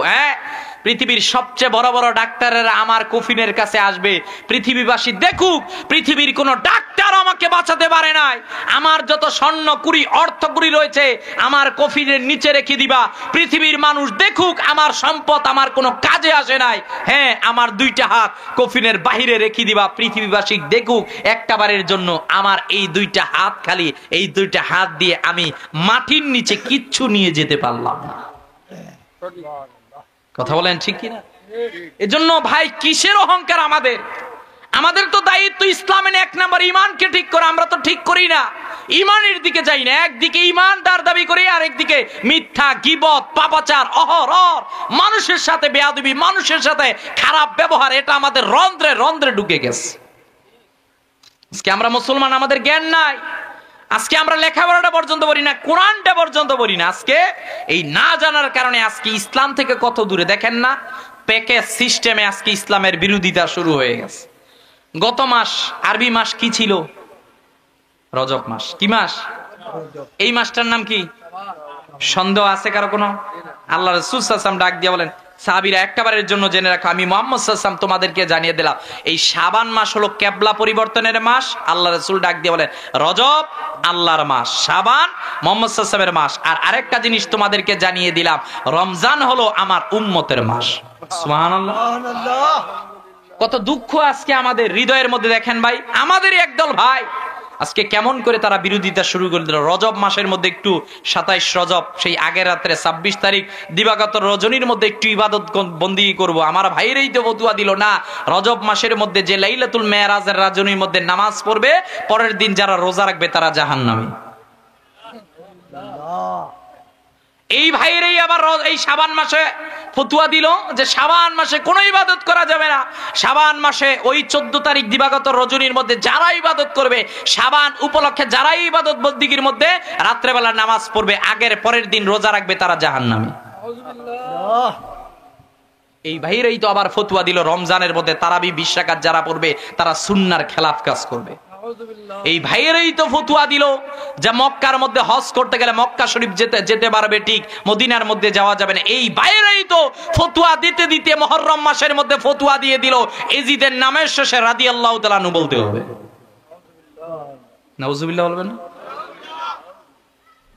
পৃথিবীর সবচেয়ে বড় বড় ডাক্তারেরা আমার কফিনের কাছে আসবে, পৃথিবীবাসী দেখুক পৃথিবীর কোন ডাক্তার আমাকে বাঁচাতে পারে নাই, আমার যত স্বর্ণ কুড়ি অর্থ কুড়ি রয়েছে আমার কফিনের নিচে রেখে দিবা, পৃথিবীর মানুষ দেখুক আমার সম্পদ আমার কোনো কাজে আসে নাই, হ্যাঁ আমার 2টা হাত কফিনের বাহিরে রেখে দিবা, পৃথিবীবাসী দেখুক একটাবারের জন্য আমার এই 2টা হাত খালি, এই 2টা হাত দিয়ে আমি মাটির নিচে কিচ্ছু নিয়ে যেতে পারলাম না। কথা বলেন ঠিক কিনা? এজন্য ভাই কিসের অহংকার? আমাদের তো দায়িত্ব ইসলামের 1 নাম্বার ঈমানকে ঠিক করা, আমরা তো ঠিক করি না, ঈমানের দিকে যাই না, একদিকে ঈমানদার দাবি করি আর একদিকে মিথ্যা গীবত পাপাচার অহরহ মানুষের সাথে বেয়াদবি, মানুষের সাথে খারাপ ব্যবহার, এটা আমাদের রন্ধ্রে রন্ধ্রে ঢুকে গেছে। আজকে আমরা মুসলমান, আমাদের জ্ঞান নাই, আজকে আমরা লেখাপড়াটা পর্যন্ত পড়ি না, কোরআনটা পর্যন্ত পড়ি না। আজকে এই না জানার কারণে আজকে ইসলাম থেকে কত দূরে, দেখেন না প্যাকেজ সিস্টেমে আজকে ইসলামের বিরোধিতা শুরু হয়ে গেছে। গত মাস আরবি মাস কি ছিল? রজব মাস। কি মাস? এই মাসটার নাম কি? সন্দেহ আছে কারো কোনো? আল্লাহ রাসূল সাল্লাল্লাহু আলাইহি ওয়াসাল্লাম ডাক দিয়ে বলেন, সাহাবীরা একবারের জন্য জেনে রাখো, আমি মুহাম্মদ সাল্লাল্লাহু আলাইহি ওয়াসাল্লাম তোমাদেরকে জানিয়ে দিলাম এই শাবান মাস হলো কিবলা পরিবর্তনের মাস। আল্লাহ রাসূল ডাক দিয়ে বলেন, রজব আল্লাহর মাস, শাবান মুহাম্মদ সাল্লাল্লাহু আলাইহি ওয়াসাল্লামের মাস, আর আরেকটা জিনিস তোমাদেরকে জানিয়ে দিলাম, রমজান হলো আমার উম্মতের মাস। সুবহানাল্লাহ। কত দুঃখ আজকে আমাদের হৃদয়ের মধ্যে। দেখেন ভাই, আমাদেরই একদল ভাই আজকে কেমন করে তারা বিরোধিতা শুরু করে দিল। রজব মাসের মধ্যে একটু 27 রজব সেই আগের রাত্রে 26 তারিখ দিবাগত রজনীর মধ্যে একটু ইবাদত বন্দি করব, আমার ভাইরাই তো ফতুয়া দিল না রজব মাসের মধ্যে যে লাইলাতুল মেরাজের রজনীর মধ্যে নামাজ পড়বে পরের দিন যারা রোজা রাখবে তারা জাহান্নামী। এই ভাইয়েরই আবার এই শাবান মাসে ফতুয়া দিল যে শাবান মাসে কোনো ইবাদত করা যাবে না। শাবান মাসে ওই 14 তারিখ দিবাগত রজনীর মধ্যে যারা ইবাদত করবে, শাবান উপলক্ষে যারা ইবাদত বন্দিগির মধ্যে রাত্রেবেলা নামাজ পড়বে, আগের পরের দিন রোজা রাখবে, তারা জাহান্নামী। এই ভাইয়েরই তো আবার ফতুয়া দিল রমজানের মধ্যে তারাবি 20 রাকাত যারা পড়বে তারা সুন্নাহর খেলাফ কাজ করবে। এই ভাইয়েরই তো ফতুয়া দিল যে মক্কার মধ্যে হজ করতে গেলে মক্কা শরীফ যেতে পারবে ঠিক, মদিনার মধ্যে যাওয়া যাবে না। এই ভাইয়েরই তো ফতুয়া দিতে দিতে মুহররম মাসের মধ্যে ফতুয়া দিয়ে দিল এজিদের নামের শেষে রাদিয়াল্লাহু তাআলা আনহু বলতে হবে। নাউজুবিল্লাহ বলবেন না?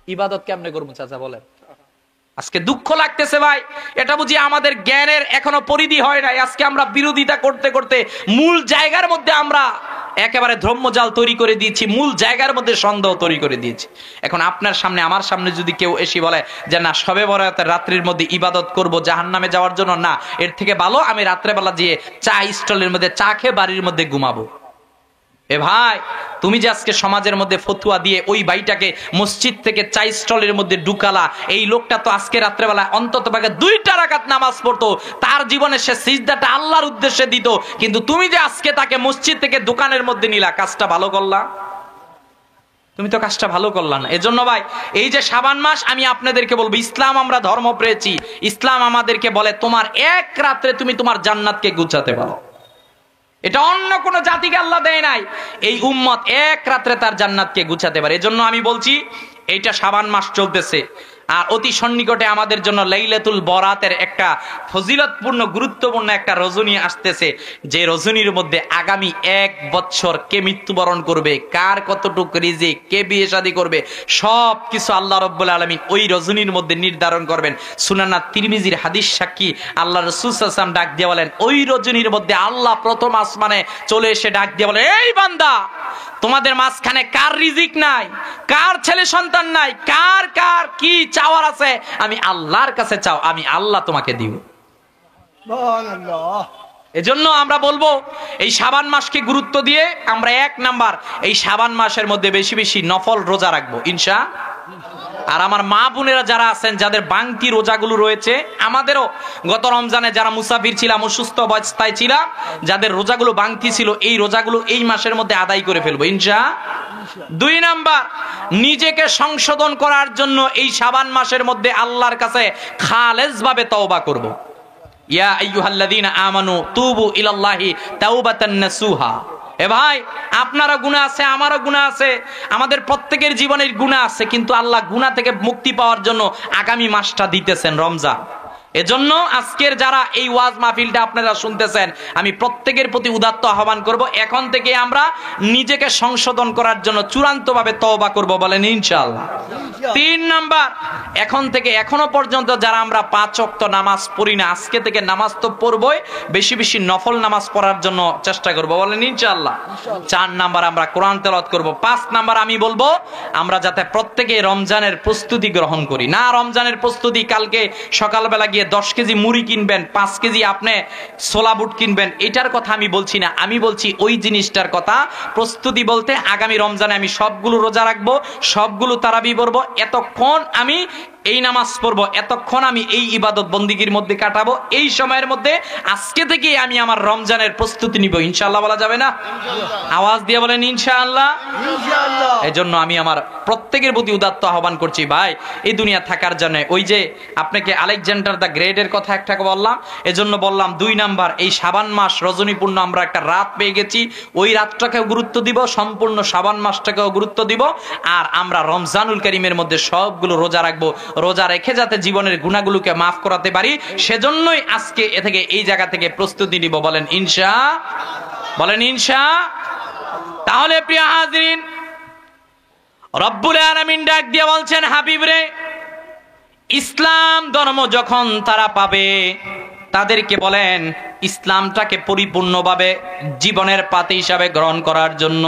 ইবাদত কেমনে করব চাচা বলেন? আজকে দুঃখ লাগতেছে ভাই, এটা বুঝি আমাদের জ্ঞানের এখনো পরিধি হয় নাই। আজকে আমরা বিরোধিতা করতে করতে মূল জায়গার মধ্যে আমরা একেবারে ধর্মজাল তৈরি করে দিয়েছি, মূল জায়গার মধ্যে সন্দেহ তৈরি করে দিয়েছি। এখন আপনার সামনে আমার সামনে যদি কেউ এসে বলে যে না শবে বরাতের রাত্রির মধ্যে ইবাদত করব জাহান্নামে যাওয়ার জন্য, না, এর থেকে ভালো আমি রাত্রেবেলা গিয়ে চা স্টলের মধ্যে চা খেয়ে বাড়ির মধ্যে ঘুমাবো। এ ভাই, তুমি যে আজকে সমাজের মধ্যে ফতুয়া দিয়ে ওই ভাইটাকে মসজিদ থেকে চা স্টলের মধ্যে ঢুকালা, এই লোকটা তো আজকে রাত্রেবেলা অন্তত ভাগে 2 রাকাত নামাজ পড়তো, তার জীবনে সে সিজদাটা আল্লাহর উদ্দেশ্যে দিত, কিন্তু তুমি যে আজকে তাকে মসজিদ থেকে দোকানের মধ্যে নিলা, কাজটা ভালো করলা? তুমি তো কাজটা ভালো করলা না। এজন্য ভাই, এই যে শাবান মাস, আমি আপনাদেরকে বলবো, ইসলাম আমরা ধর্ম পেয়েছি, ইসলাম আমাদেরকে বলে তোমার এক রাত্রে তুমি তোমার জান্নাতকে গুছাতে পারো। এটা অন্য কোন জাতিকে আল্লাহ দেয় নাই, এই উম্মত এক রাত্রে তার জান্নাতকে গুছাতে পারে। এজন্য আমি বলছি এইটা শাবান মাস চলতেছে, আর অতি সন্নিকটে আমাদের জন্য লাইলাতুল বরাতের একটা ফজিলতপূর্ণ গুরুত্বপূর্ণ একটা রজনী আসতেছে, যে রজনীর মধ্যে আগামী 1 বছর কে মৃত্যুবরণ করবে, কার কতটুক রিজিক, কে বিয়ে শাদী করবে, সব কিছু আল্লাহ রাব্বুল আলামিন ওই রজনীর মধ্যে নির্ধারণ করবেন। সুনানা তিরমিজির হাদিস সাক্ষী আল্লাহ রাসূল সাল্লাল্লাহু আলাইহি ওয়াসাল্লাম ডাক দিয়ে বলেন, ওই রজনীর মধ্যে আল্লাহ প্রথম আসমানে চলে এসে ডাক দিয়ে বলে, এই বান্দা, তোমাদের মাঝখানে কার রিজিক নাই, কার ছেলে সন্তান নাই, কার কার কি চাওয়ার আছে, আমি আল্লাহর কাছে চাও, আমি আল্লাহ তোমাকে দিব। এজন্য আমরা বলবো এই শাবান মাসকে গুরুত্ব দিয়ে আমরা 1 নাম্বার এই শাবান মাসের মধ্যে বেশি বেশি নফল রোজা রাখবো ইনশাআল্লাহ। আর আমার মা বোনেরা যারা আছেন, যাদের বাংতি রোজাগুলো রয়েছে, আমাদেরও গত রমজানে যারা মুসাফির ছিলাম, অসুস্থ অবস্থায় ছিলাম, যাদের রোজাগুলো বাংতি ছিল, এই রোজাগুলো এই মাসের মধ্যে আদায় করে ফেলবো ইনশাআল্লাহ। 2 নাম্বার, নিজেকে সংশোধন করার জন্য এই শাবান মাসের মধ্যে আল্লাহর কাছে খালেস ভাবে তওবা করব। ইয়া আইয়ুহাল্লাযীনা আমানু তুবু ইলাল্লাহি তাওবাতান নাসুহা। এ ভাই, আপনারা গুনাহ আছে, আমারও গুনাহ আছে, আমাদের প্রত্যেকের জীবনের গুনাহ আছে, কিন্তু আল্লাহ গুনাহ থেকে মুক্তি পাওয়ার জন্য আগামী মাসটা দিতেছেন রমজান। এজন্য আজকের যারা এই ওয়াজ মাহফিলটা আপনারা শুনতেছেন, আমি প্রত্যেকের প্রতি উদাত্ত আহ্বান করব, এখন থেকে আমরা নিজেকে সংশোধন করার জন্য চূড়ান্তভাবে তওবা করব, বলেন ইনশাআল্লাহ। 3 নাম্বার, এখন থেকে এখনো পর্যন্ত যারা আমরা 5 ওয়াক্ত নামাজ পড়ি না, আজকে থেকে নামাজ তো পড়বই, বেশি বেশি নফল নামাজ পড়ার জন্য চেষ্টা করব, বলেন ইনশাআল্লাহ। 4 নাম্বার, আমরা কোরআন তেলাওয়াত করব। 5 নাম্বার, আমি বলবো আমরা যাতে প্রত্যেকে রমজানের প্রস্তুতি গ্রহণ করি। না রমজানের প্রস্তুতি কালকে সকালবেলা গিয়ে 10 কেজি মুড়ি কিনবেন, 5 কেজি আপনি ছোলা বুট কিনবেন, এটার কথা আমি বলছি না। আমি বলছি ওই জিনিসটার কথা। প্রস্তুতি বলতে আগামী রমজানে আমি সবগুলো রোজা রাখবো, সবগুলো তারাবি পড়বো, এতক্ষণ আমি এই নামাজ পড়বো, এতক্ষণ আমি এই ইবাদত বন্দিগির মধ্যে কাটাবো, এই সময়ের মধ্যে আজকে থেকে আমি আমার রমজানের প্রস্তুতি নিব। ইনশাআল্লাহ বলা যাবে না? আওয়াজ দিয়ে বলেন ইনশাআল্লাহ। এজন্য আমি আমার প্রত্যেকের প্রতি উদাত্ত আহ্বান করছি, ভাই, এই দুনিয়া থাকার জন্য, ওই যে আপনাকে আলেকজান্ডার দ্য গ্রেটের কথা একটা বললাম, এজন্য বললাম 2 নাম্বার, এই শাবান মাস রজনীপূর্ণ আমরা একটা রাত পেয়ে গেছি, ওই রাতটাকেও গুরুত্ব দিব, সম্পূর্ণ শাবান মাসটাকেও গুরুত্ব দিব, আর আমরা রমজানুল কারীমের মধ্যে সবগুলো রোজা রাখবো, রোজা রেখে যাতে জীবনের গুনাহগুলোকে মাফ করাতে পারি, সেজন্যই আজকে এ থেকে এই জায়গা থেকে প্রস্তুতি নিব, বলেন ইনশাআল্লাহ, বলেন ইনশাআল্লাহ। তাহলে প্রিয় হাজরিন, রব্বুল আলামিন ডাক দিয়ে বলছেন, হাবিব রে, ইসলাম ধর্ম যখন তারা পাবে, তাদেরকে বলেন ইসলামটাকে পরিপূর্ণভাবে জীবনের পাতে হিসাবে গ্রহণ করার জন্য।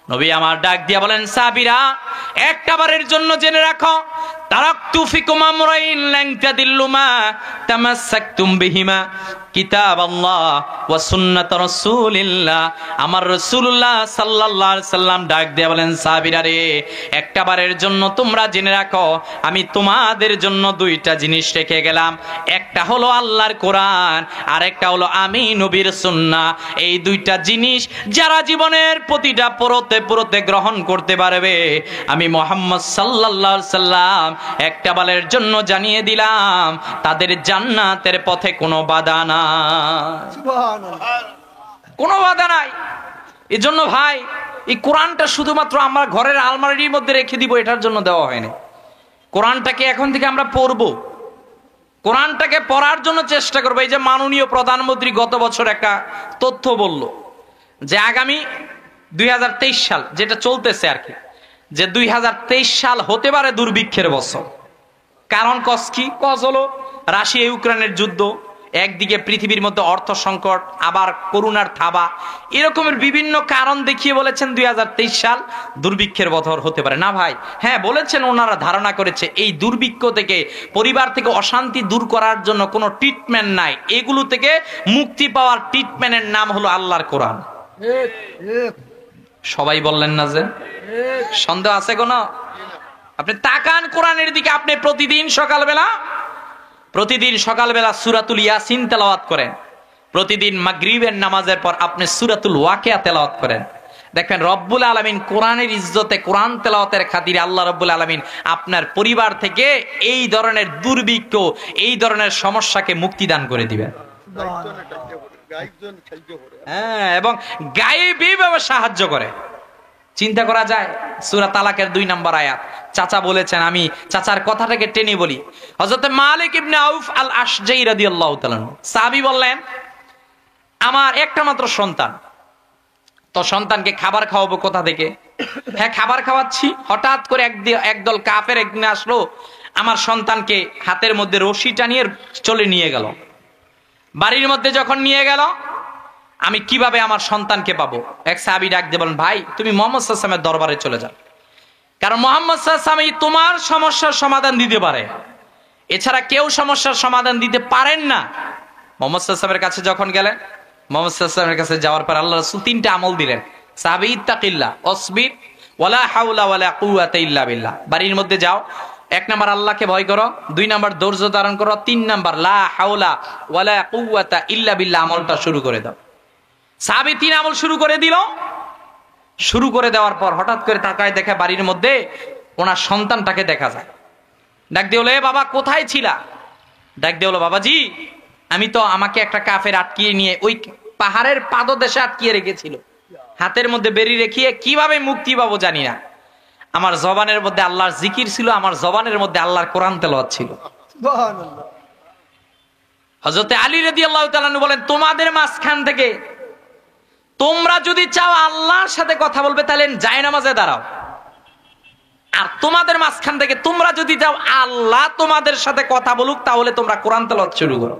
নবী আমার ডাক দিয়া বলেন, সাহাবীরা একটাবারের জন্য জেনে রাখো, তারাকতু ফিকুম আমরাইন লান তাদিল্লু মা তামাসসাকতুম বিহিমা কিতাবাল্লাহ ওয়া সুন্নাত রাসূলিল্লাহ। আমার রাসূলুল্লাহ সাল্লাল্লাহু আলাইহি সাল্লাম ডাক দিয়া বলেন, সাহাবীরা রে, একটাবারের জন্য তোমরা জেনে রাখো, আমি তোমাদের জন্য দুইটা জিনিস রেখে গেলাম। একটা হলো আল্লাহর কোরআন, আর একটা হলো আমি নবীর সুন্নাহ। এই দুইটা জিনিস যারা জীবনের প্রতিটা পরতে গ্রহণ করতে পারবে, আমি মুহাম্মদ সাল্লাল্লাহু আলাইহি সাল্লাম একটা বারের জন্য জানিয়ে দিলাম, তাদের জান্নাতের পথে কোনো বাধা নাই, কোনো বাধা নাই। এজন্য ভাই, এই কোরআনটা শুধুমাত্র আমরা ঘরের আলমারির মধ্যে রেখে দিব এটার জন্য দেওয়া হয়নি। কোরআনটাকে এখন থেকে আমরা পড়বো, কোরআনটাকে পড়ার জন্য চেষ্টা করবো। এই যে মাননীয় প্রধানমন্ত্রী গত বছর একটা তথ্য বলল যে আগামী 2023 সাল যেটা চলতেছে আর কি, যে 2023 সাল হতে পারে দুর্ভিক্ষের বছর। কারণ কজ হলো রাশিয়া ইউক্রেনের যুদ্ধ, একদিকে পৃথিবীর মধ্যে অর্থ সংকট, আবার করোনার থাবা, এরকমের বিভিন্ন কারণ দেখিয়ে বলেছেন 2023 সাল দুর্ভিক্ষের বছর হতে পারে না ভাই। হ্যাঁ বলেছেন, ওনারা ধারণা করেছে এই দুর্ভিক্ষ থেকে, পরিবার থেকে অশান্তি দূর করার জন্য কোনো ট্রিটমেন্ট নাই, এগুলো থেকে মুক্তি পাওয়ার ট্রিটমেন্টের নাম হলো আল্লাহর কোরআন। সবাই বললেন না যে? সন্দেহ আছে কোনো? আপনি তাকান কোরআনের দিকে, আপনি প্রতিদিন সকালবেলা সূরাতুল ইয়াসিন তেলাওয়াত করেন, প্রতিদিন মাগরিবের নামাজের পর আপনি সূরাতুল ওয়াকিয়া তেলাওয়াত করেন, দেখবেন রব্বুল আলামিন কোরআনের ইজ্জতে, কোরআন তেলাওয়াতের খাতিরে আল্লাহ রব্বুল আলামিন আপনার পরিবার থেকে এই ধরনের দুর্ভিক্ষ, এই ধরনের সমস্যাকে মুক্তি দান করে দিবেন। হ্যাঁ, এবং গায়েবী ভাবে সাহায্য করে। চিন্তা করা যায়, সূরা তালাকের 2 নম্বর আয়াত, চাচা বলেছেন, আমি চাচার কথাটাকে টেনে বলি। হযরত মালিক ইবনে আউফ আল আশজাই রাদিয়াল্লাহু তাআলা সাহাবী বললেন, আমার একটা মাত্র সন্তান, তো সন্তানকে খাবার খাওয়াবো কোথা থেকে? হ্যাঁ খাবার খাওয়াচ্ছি, হঠাৎ করে একদল কাফের একদিন আসলো, আমার সন্তানকে হাতের মধ্যে রশি টানিয়ে চলে নিয়ে গেল। বাড়ির মধ্যে যখন নিয়ে গেল, আমি কিভাবে আমার সন্তানকে পাবো? এক সাহাবী ডাক দিয়ে বলেন, ভাই তুমি মুহাম্মদ সাল্লাল্লাহু আলাইহি ওয়াসাল্লামের দরবারে চলে যাও, কারণ মুহাম্মদ সাল্লাল্লাহু আলাইহি ওয়াসাল্লাম তোমার সমস্যার সমাধান দিতে পারে, এছাড়া কেউ সমস্যার সমাধান দিতে পারেন না। মুহাম্মদ সাল্লাল্লাহু আলাইহি ওয়াসাল্লামের কাছে যখন গেলেন, মুহাম্মদ সাল্লাল্লাহু আলাইহি ওয়াসাল্লামের কাছে যাওয়ার পর আল্লাহ রাসূল 3টা আমল দিলেন। সাহাবী, ইত্তাকিল্লাহ, অসবির, ওয়ালা হাওলা ওয়ালা কুওয়াতা ইল্লা বিল্লাহ। বাড়ির মধ্যে যাও, 1 নাম্বার আল্লাহকে ভয় করো, 2 নাম্বার ধৈর্য ধারণ করো, 3 নাম্বার লা হাওলা ওয়ালা কুওয়াতা ইল্লা বিল্লাহ আমলটা শুরু করে দাও। সাহাবী 3 আমল শুরু করে দিল। শুরু করে দেওয়ার পর হঠাৎ করে তাকায় দেখে বাড়ির মধ্যে ওনার সন্তানটাকে দেখা যায়। ডাক দিয়ে বলে, এ বাবা কোথায় ছিলা? ডাক দিয়ে বলো, বাবাজি আমি তো, আমাকে একটা কাফের আটকিয়ে নিয়ে ওই পাহাড়ের পাদদেশে আটকিয়ে রেখেছিল, হাতের মধ্যে বেরি রেখিয়ে কিভাবে মুক্তি পাবো জানি না। আমার জবানের মধ্যে আল্লাহর জিকির ছিল, আমার জবানের মধ্যে আল্লাহর কোরআন তেলাওয়াত ছিল। সুবহানাল্লাহ। হযরত আলী রাদিয়াল্লাহু তাআলা আনহু বলেন, তোমাদের মাঝখান থেকে তোমরা যদি চাও আল্লাহর সাথে কথা বলবে, তাহলে জায়নামাজে দাঁড়াও, আর তোমাদের মাঝখান থেকে তোমরা যদি চাও আল্লাহ তোমাদের সাথে কথা বলুক, তাহলে তোমরা কোরআন তেলাওয়াত শুরু করো।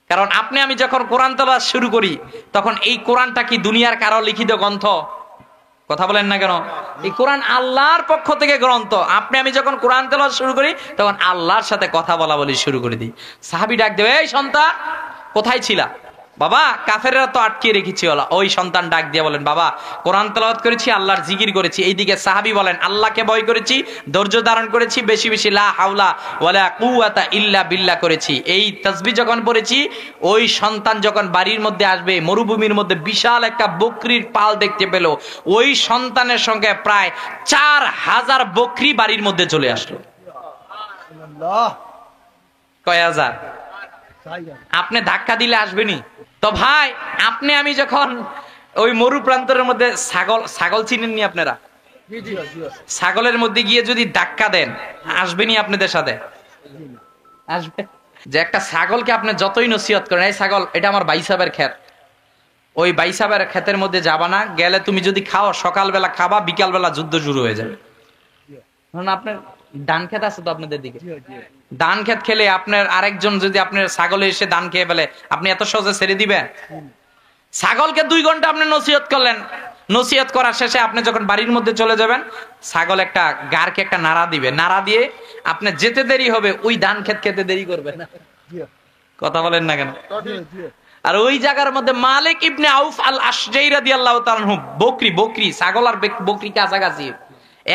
কারণ আপনি আমি যখন কোরআন তেলাওয়াত শুরু করি, তখন এই কোরআনটা কি দুনিয়ার কারো লিখিত গ্রন্থ? কথা বলেন না কেন? এই কোরআন আল্লাহর পক্ষ থেকে গ্রন্থ। আপনি আমি যখন কোরআন তেলাওয়াত শুরু করি, তখন আল্লাহর সাথে কথা বলা বলি শুরু করে দিই। সাহাবী ডাক দেবে, এই সন্তান কোথায় ছিলা? বাবা কাফেররা তো আটকে রেখেছি। ওই সন্তান ডাক দিয়ে বলেন, বাবা কোরআন তেলাওয়াত করেছি, আল্লাহর জিকির করেছি। এইদিকে সাহাবী বলেন, আল্লাহকে ভয় করেছি, ধৈর্য ধারণ করেছি, বেশি বেশি লা হাওলা ওয়ালা কুওয়াতা ইল্লা বিল্লাহ করেছি। এই তাসবিহ যখন পড়েছি, ওই সন্তান যখন বাড়ির মধ্যে আসবে, মরুভূমির মধ্যে বিশাল একটা বকরির পাল দেখতে পেল, ওই সন্তানের সঙ্গে প্রায় 4000 বকরি বাড়ির মধ্যে চলে আসলো। কয় হাজার? আপনি ধাক্কা দিলে আসবেনি তো ভাই। আপনি আমি যখন ওই মরু প্রান্তরের মধ্যে ছাগল চিনেননি আপনারা? ছাগলের মধ্যে গিয়ে যদি ধাক্কা দেন, আসবেনি আপনাদের সাথে? আসবে। যে একটা ছাগলকে আপনি যতই নসিহত করেন, এই ছাগল এটা আমার ভাই সাহেবের ক্ষেত, ওই ভাই সাহেবের ক্ষেতের মধ্যে যাবা না, গেলে তুমি যদি খাও সকালবেলা খাবা, বিকালবেলা যুদ্ধ শুরু হয়ে যাবে। আপনার ধান ক্ষেত আছে তো আপনাদের দিকে, ধান ক্ষেত খেলে আপনার আরেকজন যদি আপনার ছাগলে এসে ধান খেয়ে ফেলে, আপনি এত সহজে ছেড়ে দিবেন? ছাগলকে 2 ঘন্টা আপনি নসিহত করলেন, নসিহত করার শেষে আপনি যখন বাড়ির মধ্যে চলে যাবেন, ছাগল একটা গারকে একটা নাড়া দিবে, নাড়া দিয়ে আপনি যেতে দেরি হবে, ওই ধান ক্ষেত খেতে দেরি করবে না। কথা বলেন না কেন? আর ওই জায়গার মধ্যে মালিক ইবনে আউফ আল আশজাই রাদিয়াল্লাহু তাআলা আনহু বকরি ছাগল আর বকরি কাছাকাছি,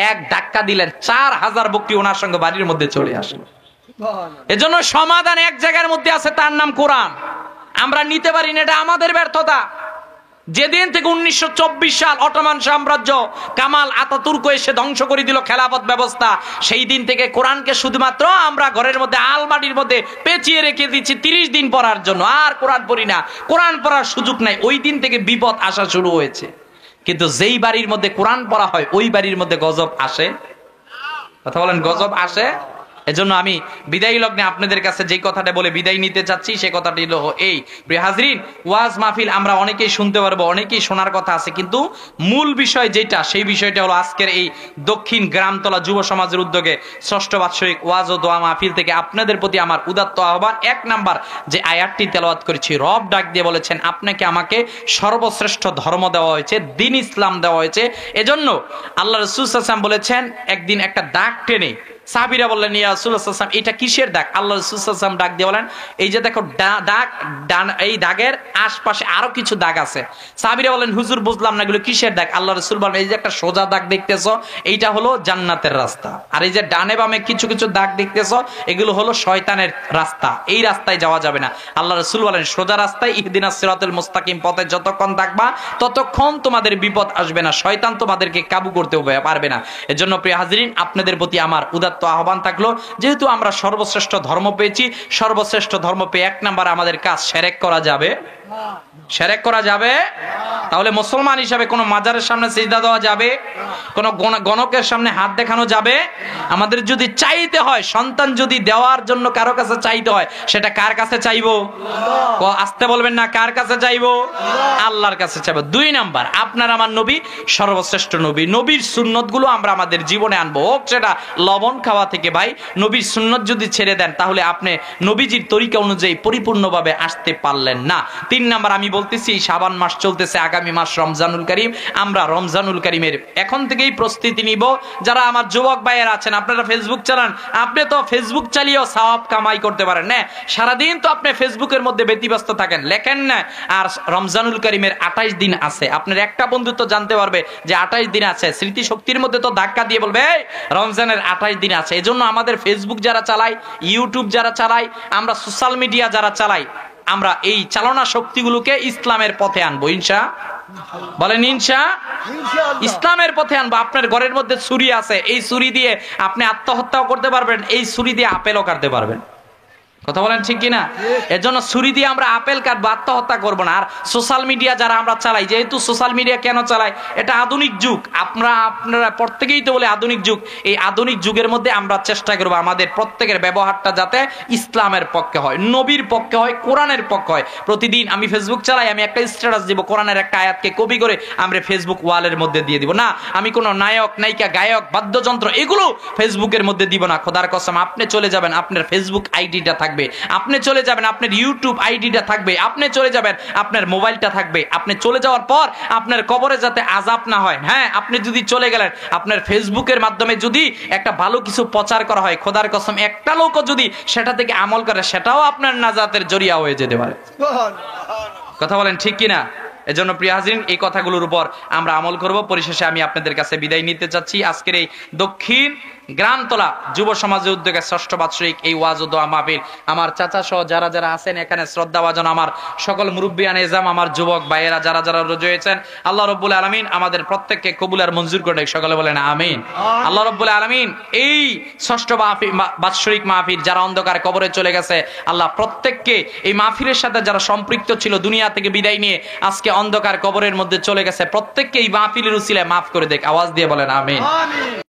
এক ধাক্কা দিলেন 4000 বকরি ওনার সঙ্গে বাড়ির মধ্যে চলে আসলো। এজন্য সমাধান এক জায়গার মধ্যে আছে, তার নাম কোরআন। আমরা নিতে পারি না, এটা আমাদের ব্যর্থতা। যেদিন থেকে 1924 সাল অটোমান সাম্রাজ্য কামাল আতাতুর্ক এসে ধ্বংস করে দিল খেলাফত ব্যবস্থা, সেই দিন থেকে কোরআনকে শুধুমাত্র আমরা ঘরের মধ্যে আলমারির মধ্যে পেঁচিয়ে রেখে দিচ্ছি 30 দিন পড়ার জন্য, আর কোরআন পড়ি না, কোরআন পড়ার সুযোগ নাই। ওই দিন থেকে বিপদ আসা শুরু হয়েছে। কিন্তু যেই বাড়ির মধ্যে কোরআন পড়া হয় ওই বাড়ির মধ্যে গজব আসে? কথা বলেন, গজব আসে? এজন্য আমি বিদায়ী লগ্নে আপনাদের কাছে যেই কথাটা বলে বিদায় নিতে চাচ্ছি, সে কথাটি হলো এই, প্রিয় হাজরিন, ওয়াজ মাহফিল আমরা অনেকেই শুনতে পারবো, অনেকেই শোনার কথা আছে, কিন্তু মূল বিষয় যেটা, সেই বিষয়টা হলো আজকের এই দক্ষিণ গ্রামতলা যুব সমাজের উদ্যোগে 6ষ্ঠ বাৎসরিক ওয়াজ ও দোয়া মাহফিল থেকে আপনাদের প্রতি আমার উদাত্ত আহ্বান। 1 নাম্বার যে আয়াতটি তেলাওয়াত করেছি, রব ডাক দিয়ে বলেছেন, আপনাকে আমাকে সর্বশ্রেষ্ঠ ধর্ম দেওয়া হয়েছে, দ্বীন ইসলাম দেওয়া হয়েছে। এজন্য আল্লাহ রাসূল সাল্লাল্লাহু আলাইহি ওয়াসাল্লাম বলেছেন, একদিন একটা দাগ টেনে সাহাবীরা বললেন, ইয়া রাসূলুল্লাহ সাল্লাল্লাহু আলাইহি ওয়াসাল্লাম, এটা কিসের দাগ? আল্লাহ রাসূল সাল্লাল্লাহু আলাইহি ওয়াসাল্লাম ডাক দিয়ে বলেন, এই যে দেখো দাগ, এই দাগের আশপাশে আরো কিছু দাগ আছে। সাহাবীরা বলেন, হুজুর বুঝলাম না, এগুলো কিসের দাগ? আল্লাহ রাসূল বলেন, এই যে একটা সোজা দাগ দেখতেছো, এইটা হলো জান্নাতের রাস্তা, আর এই যে ডানে বামে কিছু কিছু দাগ দেখতেছো, এগুলো হলো শয়তানের রাস্তা, এই রাস্তায় যাওয়া যাবে না। আল্লাহ রাসূল বলেন, সোজা রাস্তায় ইহদিনাস সিরাতাল মুস্তাকিম পথে যতক্ষণ থাকবা ততক্ষণ তোমাদের বিপদ আসবে না, শয়তান তোমাদেরকে কাবু করতে পারবে না। এজন্য প্রিয় হাজরিন, আপনাদের প্রতি আমার উদাত্ত আহ্বান থাকলো, যেহেতু আমরা সর্বশ্রেষ্ঠ ধর্ম পেয়েছি, সর্বশ্রেষ্ঠ ধর্ম পেয়ে 1 নাম্বার আমাদের কাজ শিরক করা যাবে, শিরক করা যাবে। তাহলে মুসলমান হিসাবে কোন মাজারের সামনে সিজদা দেওয়া যাবে, কোন গণকের সামনে হাত দেখানো যাবে? আমাদের যদি চাইতে হয়, সন্তান যদি দেওয়ার জন্য কারো কাছে চাইতে হয়, সেটা কার কাছে চাইবো? আসতে বলবেন না, কার কাছে চাইবো? আল্লাহর কাছে চাইবো। 2 নাম্বার, আপনার আমার নবী সর্বশ্রেষ্ঠ নবী, নবীর সুন্নত গুলো আমরা আমাদের জীবনে আনবো, হোক সেটা লবণ খাওয়া থেকে। ভাই, নবীর সুন্নত যদি ছেড়ে দেন, তাহলে আপনি নবীজির তরিকা অনুযায়ী পরিপূর্ণভাবে আসতে পারলেন না। 3 নাম্বার, আমি বলতেছি, শাবান মাস চলতেছে, আগামী মাস রমজানুল করিম, আমরা রমজানুল করিমের এখন থেকেই প্রস্তুতি নিব। যারা আমার যুবক ভাইয়েরা আছেন, আপনারা ফেসবুক চালান, আপনি তো ফেসবুক চালিয়েও সওয়াব কামাই করতে পারেন না, সারাদিন তো আপনি ফেসবুকের মধ্যে ব্যতিব্যস্ত থাকেন, লেখেন না। আর রমজানুল করিমের 28 দিন আছে, আপনার একটা বন্ধু তো জানতে পারবে যে 28 দিন আছে, স্মৃতি শক্তির মধ্যে তো ধাক্কা দিয়ে বলবে রমজানের 28 দিন আছে। এজন্য আমাদের ফেসবুক যারা চালাই, ইউটিউব যারা চালাই, আমরা সোশ্যাল মিডিয়া যারা চালাই, আমরা এই চালনা শক্তিগুলোকে ইসলামের পথে আনবো, বলেন ইনশাআল্লাহ, ইসলামের পথে আনবো। আপনার ঘরের মধ্যে ছুরি আছে, এই ছুরি দিয়ে আপনি আত্মহত্যাও করতে পারবেন, এই ছুরি দিয়ে আপেলও কাটতে পারবেন। কথা বলেন ঠিক কিনা? এর জন্য ছুরি দিয়ে আমরা আপেল কাটবো, আত্মহত্যা করবো না। আর সোশ্যাল মিডিয়া যারা আমরা চালাই, যেহেতু সোশ্যাল মিডিয়া কেন চালাই, এটা আধুনিক যুগ, আপনারা প্রত্যেকেই তো বলে আধুনিক যুগ, এই আধুনিক যুগের মধ্যে আমরা চেষ্টা করবো আমাদের প্রত্যেকের ব্যবহারটা যাতে ইসলামের পক্ষে হয়, নবীর পক্ষে হয়, কোরআনের পক্ষে হয়। প্রতিদিন আমি ফেসবুক চালাই, আমি একটা স্ট্যাটাস দিব, কোরআনের একটা আয়াতকে কপি করে আমরা ফেসবুক ওয়ালের মধ্যে দিয়ে দিব না। আমি কোনো নায়ক, নায়িকা, গায়ক, বাদ্যযন্ত্র এগুলো ফেসবুকের মধ্যে দিব না। খোদার কসম, আপনি চলে যাবেন, আপনার ফেসবুক আইডিটা থাকবে, আপনি চলে যাবেন, আপনার ইউটিউব আইডিটা থাকবে, আপনি চলে যাবেন, আপনার মোবাইলটা থাকবে। আপনি চলে যাওয়ার পর আপনার কবরে যাতে আযাব না হয়, হ্যাঁ, আপনি যদি চলে গেলেন, আপনার ফেসবুকের মাধ্যমে যদি একটা ভালো কিছু প্রচার করা হয়, খোদার কসম একটা লোকও যদি সেটা থেকে আমল করে, সেটাও আপনার নাজাতের জরিয়া হয়ে যেতে পারে। কথা বলেন ঠিক কিনা? এজন্য প্রিয় হাজিরিন, এই কথাগুলোর উপর আমরা আমল করব। পরিশেষে আমি আপনাদের কাছে বিদায় নিতে চাচ্ছি। আজকের এই দক্ষিণ গ্রামতলা যুব সমাজের উদ্যোগে 6ষ্ঠ বাৎসরিক এই ওয়াজ ও দোয়া মাহফিল, আমার চাচা সহ যারা যারা আছেন এখানে, শ্রদ্ধাভাজন আমার সকল মুরব্বিয়ান এজাম, আমার যুবক ভাইয়েরা যারা যারা রোজা হয়েছেন, আল্লাহ রাব্বুল আলামিন আমাদের প্রত্যেককে কবুল আর মঞ্জুর করে। সকলে বলেন আমিন। আল্লাহ রাব্বুল আলামিন এই 6ষ্ঠ বাৎসরিক মাহফিল যারা অন্ধকার কবরে চলে গেছে, আল্লাহ প্রত্যেককে এই মাহফিলের সাথে যারা সম্পৃক্ত ছিল, দুনিয়া থেকে বিদায় নিয়ে আজকে অন্ধকার কবরের মধ্যে চলে গেছে, প্রত্যেককে এই মাহফিলের উসিলায় মাফ করে দেখ। আওয়াজ দিয়ে বলেন আমিন।